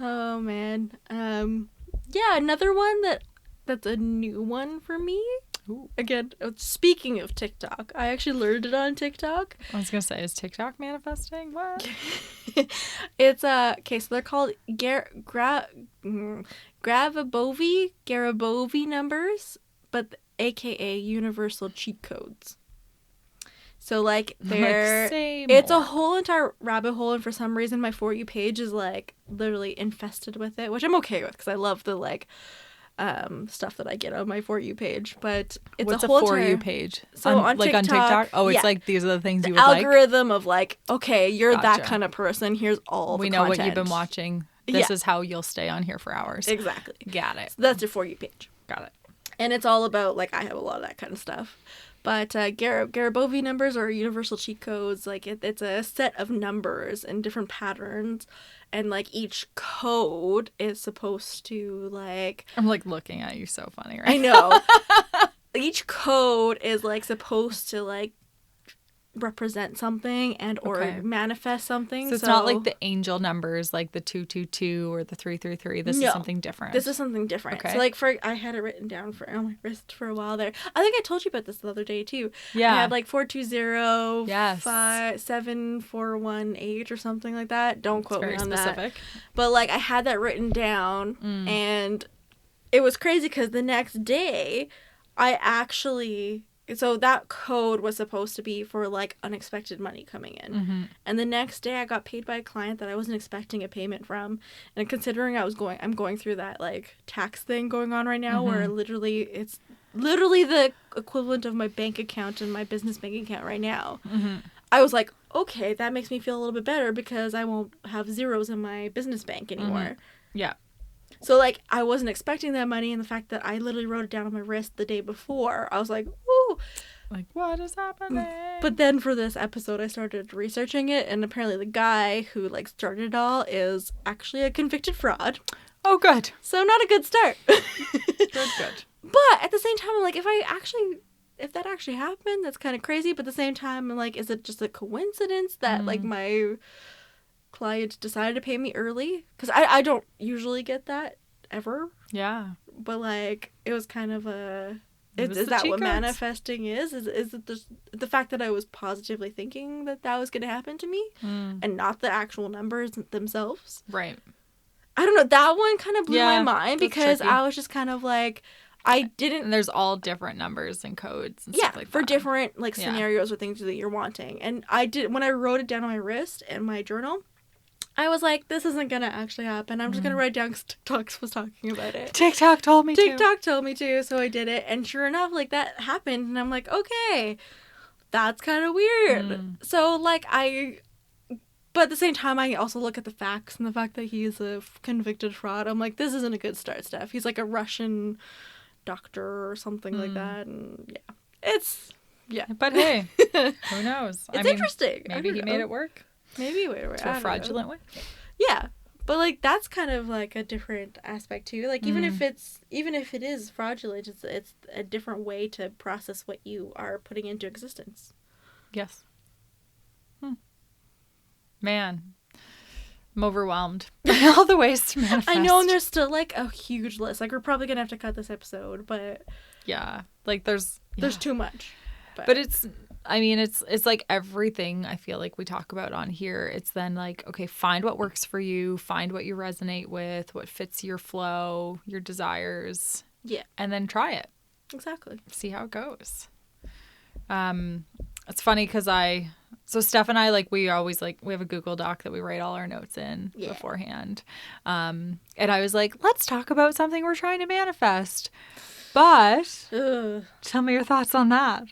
Oh, man. Another one that's a new one for me. Ooh. Again, speaking of TikTok, I actually learned it on TikTok. I was going to say, is TikTok manifesting? What? It's, okay, so they're called Garabovi numbers, but AKA universal cheat codes. So, like, it's a whole entire rabbit hole, and for some reason my For You page is, like, literally infested with it, which I'm okay with, because I love the, like, stuff that I get on my For You page, but it's What's a whole For You page? So on like TikTok, on TikTok? Oh, it's like these are the things you would algorithm of like, okay, you're that kind of person. Here's all the content. We know what you've been watching. This is how you'll stay on here for hours. Exactly. Got it. So that's your For You page. Got it. And it's all about, like, I have a lot of that kind of stuff. But Garabovi numbers are universal cheat codes. Like, it's a set of numbers and different patterns. And, like, each code is supposed to, like... I'm, like, looking at you, so funny, right? I know. Each code is, like, supposed to, like, represent something and or manifest something. So it's not like the angel numbers, like the 222 or the 333. This is something different. This is something different. Okay. So, like, I had it written down on my wrist for a while there. I think I told you about this the other day, too. Yeah. I had, like, 420, 7418 or something like that. Don't quote me on that. But, like, I had that written down, and it was crazy because the next day, so that code was supposed to be for, like, unexpected money coming in. Mm-hmm. And the next day I got paid by a client that I wasn't expecting a payment from. And considering I'm going through that, like, tax thing going on right now, where it's literally the equivalent of my bank account and my business bank account right now. Mm-hmm. I was like, okay, that makes me feel a little bit better because I won't have zeros in my business bank anymore. Mm-hmm. Yeah. So, like, I wasn't expecting that money, and the fact that I literally wrote it down on my wrist the day before, I was like, ooh. Like, what is happening? But then for this episode, I started researching it, and apparently the guy who, like, started it all is actually a convicted fraud. Oh, good. So not a good start. Good. But at the same time, I'm like, if that actually happened, that's kind of crazy. But at the same time, I'm like, is it just a coincidence that, like, my client decided to pay me early? Because I don't usually get that ever. Yeah. But, like, it was kind of a... Is that what manifesting is? Is it the fact that I was positively thinking that was going to happen to me? And not the actual numbers themselves? Right. I don't know, that one kind of blew my mind because tricky. I was just kind of like, I didn't. And there's all different numbers and codes and stuff like that. For different like scenarios or things that you're wanting. And when I wrote it down on my wrist in my journal, I was like, this isn't gonna actually happen. I'm just gonna write down because TikTok was talking about it. TikTok told me to, so I did it. And sure enough, like that happened, and I'm like, okay, that's kind of weird. So like but at the same time, I also look at the facts and the fact that he's a convicted fraud. I'm like, this isn't a good start, Steph. He's like a Russian doctor or something like that. And But hey, who knows? It's interesting. Maybe he made it work. Maybe he made it work. To a fraudulent way. Yeah. But like that's kind of like a different aspect too. Like even if it is fraudulent, it's a different way to process what you are putting into existence. Yes. Man, I'm overwhelmed by all the ways to manifest. I know, and there's still like a huge list. Like we're probably gonna have to cut this episode, but yeah, like there's too much. But it's like everything I feel like we talk about on here. It's then like, okay, find what works for you, find what you resonate with, what fits your flow, your desires. Yeah, and then try it. Exactly. See how it goes. It's funny because so Steph and I, like, we always, like, we have a Google Doc that we write all our notes in beforehand. And I was like, let's talk about something we're trying to manifest. But tell me your thoughts on that.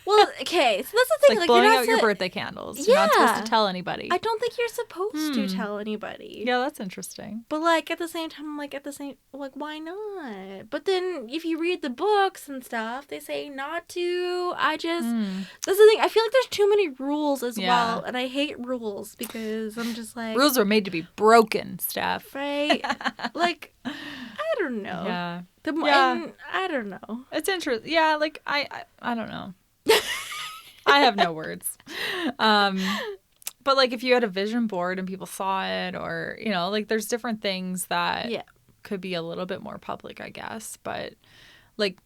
Well, okay, so that's the thing. Like blowing out your birthday candles. You're not supposed to tell anybody. I don't think you're supposed to tell anybody. Yeah, that's interesting. But, like, at the same time, like, why not? But then if you read the books and stuff, they say not to. That's the thing. I feel like there's too many rules as well. And I hate rules because I'm just like... Rules are made to be broken, Steph. Right? Like, I don't know. Yeah. And I don't know. It's interesting. Yeah, like, I don't know. I have no words. But like if you had a vision board and people saw it, or, you know, like there's different things that could be a little bit more public, I guess. But like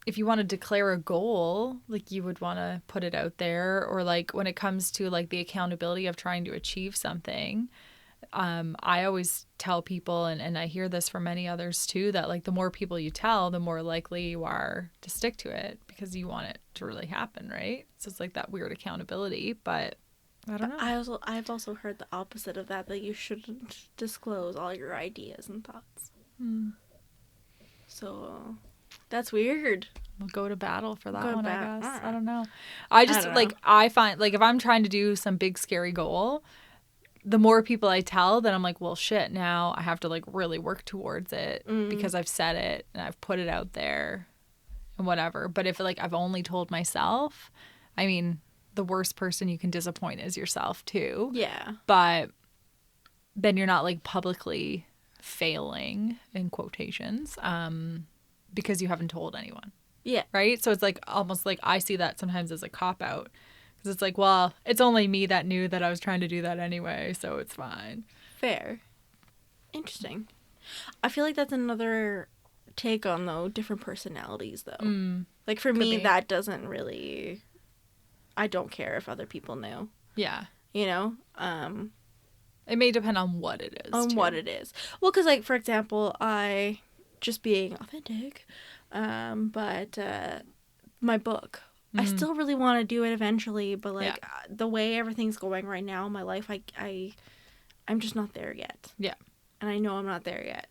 if you want to declare a goal, like you would want to put it out there. Or like when it comes to like the accountability of trying to achieve something, I always tell people, and I hear this from many others too, that like the more people you tell, the more likely you are to stick to it because you want it to really happen, right? So it's like that weird accountability, but I don't know. I've also heard the opposite of that you shouldn't disclose all your ideas and thoughts. So that's weird. We'll go to battle for that one, I guess. Right. I don't know. I find like if I'm trying to do some big scary goal, the more people I tell, then I'm like, well, shit, now I have to like really work towards it because I've said it and I've put it out there and whatever. But if like I've only told myself, I mean, the worst person you can disappoint is yourself too. Yeah. But then you're not like publicly failing in quotations because you haven't told anyone. Yeah. Right? So it's like almost like I see that sometimes as a cop-out. It's like, well, it's only me that knew that I was trying to do that anyway, so it's fine. Fair. Interesting. I feel like that's another take on, though, different personalities, though. Like, for me, that doesn't really... I don't care if other people knew. Yeah. You know? It may depend on what it is, what it is. Well, because, like, for example, I... Just being authentic, but my book... I still really want to do it eventually, but like the way everything's going right now in my life, I'm just not there yet. Yeah. And I know I'm not there yet.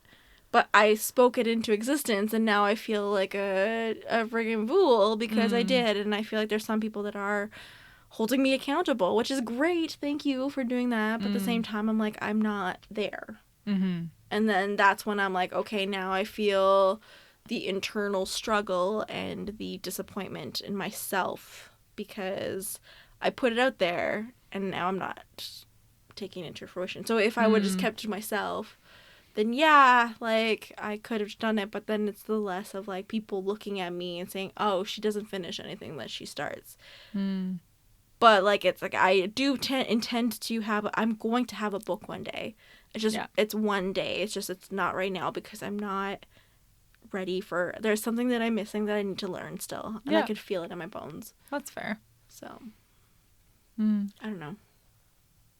But I spoke it into existence, and now I feel like a friggin' fool because I did. And I feel like there's some people that are holding me accountable, which is great. Thank you for doing that. But at the same time, I'm like, I'm not there. And then that's when I'm like, okay, now I feel the internal struggle and the disappointment in myself because I put it out there and now I'm not taking it into fruition. So if I would have just kept to myself, then like I could have done it, but then it's the less of like people looking at me and saying, oh, she doesn't finish anything that she starts. But like it's like I do intend to I'm going to have a book one day. It's just it's one day. It's just it's not right now because I'm not ready for... There's something that I'm missing that I need to learn still. And I could feel it in my bones. That's fair. So, I don't know.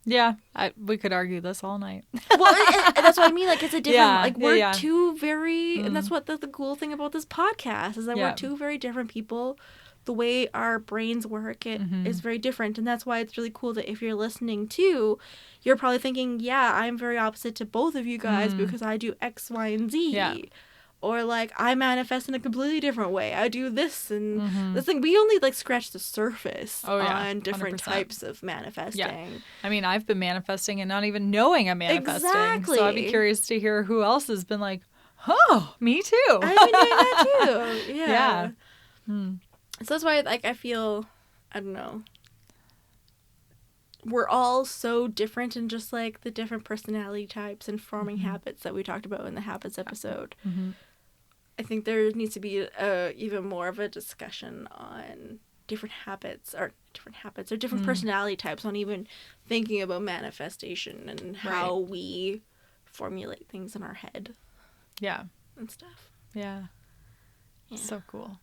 Yeah, we could argue this all night. Well, that's what I mean. Like, it's a different, we're two very, Mm-hmm. and that's what the cool thing about this podcast is that we're two very different people. The way our brains work, is very different. And that's why it's really cool that if you're listening to, you're probably thinking, yeah, I'm very opposite to both of you guys because I do X, Y, and Z. Yeah. Or, like, I manifest in a completely different way. I do this and this thing. We only, like, scratch the surface on different 100%. types of manifesting. Yeah. I mean, I've been manifesting and not even knowing I'm manifesting. Exactly. So I'd be curious to hear who else has been like, oh, me too. I've been doing that too. Yeah. Yeah. So that's why, like, I feel, I don't know, we're all so different in just, like, the different personality types and forming habits that we talked about in the habits episode. I think there needs to be even more of a discussion on different habits or different personality types on even thinking about manifestation and how we formulate things in our head. Yeah. And stuff. Yeah. Yeah. So cool.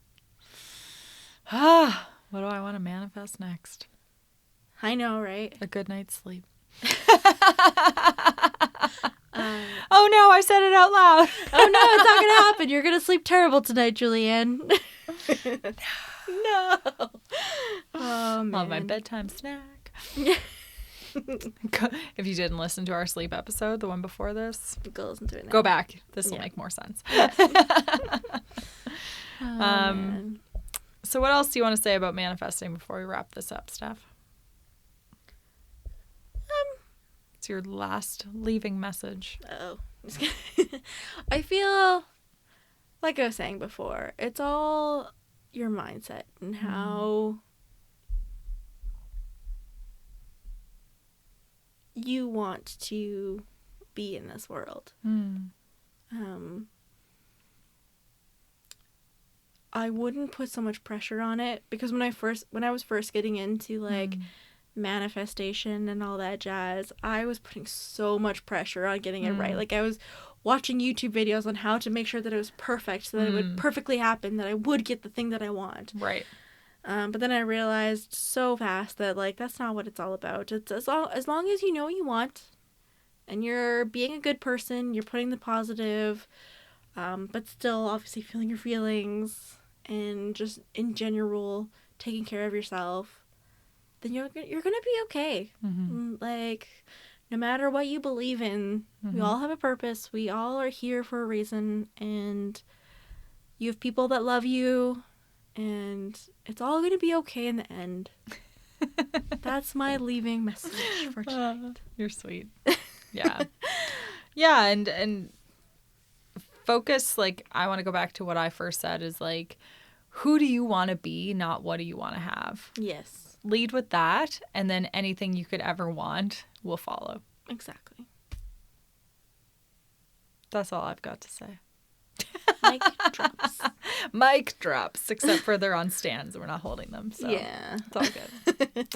What do I want to manifest next? I know, right? A good night's sleep. Oh no, I said it out loud. Oh no, it's not gonna happen. You're gonna sleep terrible tonight, Julianne. No. Oh man. Love my bedtime snack. If you didn't listen to our sleep episode, the one before this, Go listen to it now. go back. This will make more sense. Man. So what else do you want to say about manifesting before we wrap this up, Steph? It's your last leaving message. I feel like I was saying before, it's all your mindset and how you want to be in this world. I wouldn't put so much pressure on it because when I was first getting into like manifestation and all that jazz, I was putting so much pressure on getting it right. Like I was watching YouTube videos on how to make sure that it was perfect so that it would perfectly happen, that I would get the thing that I want. Right. But then I realized so fast that like that's not what it's all about. It's as long as you know what you want and you're being a good person, you're putting the positive, but still obviously feeling your feelings and just in general taking care of yourself, then you're gonna be okay. Like no matter what you believe in, we all have a purpose. We all are here for a reason, and you have people that love you, and it's all gonna be okay in the end. That's my leaving message for tonight. You're sweet. Yeah. Yeah, and focus, like, I want to go back to what I first said is, like, who do you want to be, not what do you want to have? Yes. Lead with that, and then anything you could ever want will follow. Exactly. That's all I've got to say. Mic drops. Mic drops, except for they're on stands and we're not holding them. So Yeah. it's all good.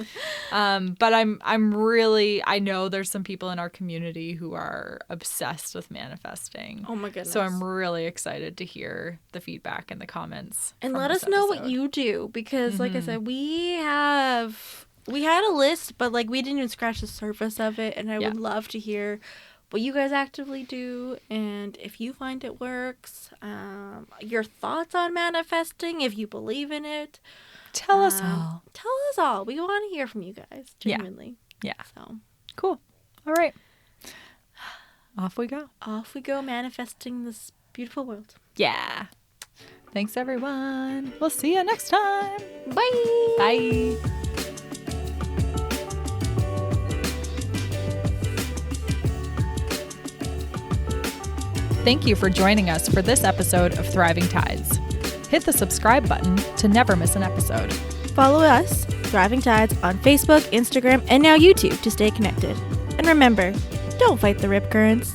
But I'm really, I know there's some people in our community who are obsessed with manifesting. Oh my goodness. So I'm really excited to hear the feedback and the comments. And from let this us know what episode. you do, because like I said, we had a list, but like we didn't even scratch the surface of it, and I would love to hear what you guys actively do, and if you find it works, your thoughts on manifesting, if you believe in it. Tell us all. Tell us all. We want to hear from you guys, genuinely. Yeah. So Cool. All right. Off we go. off we go, manifesting this beautiful world. Yeah. Thanks, everyone. We'll see you next time. Bye. Bye. Thank you for joining us for this episode of Thriving Tides. Hit the subscribe button to never miss an episode. Follow us, Thriving Tides, on Facebook, Instagram, and now YouTube to stay connected. And remember, don't fight the rip currents.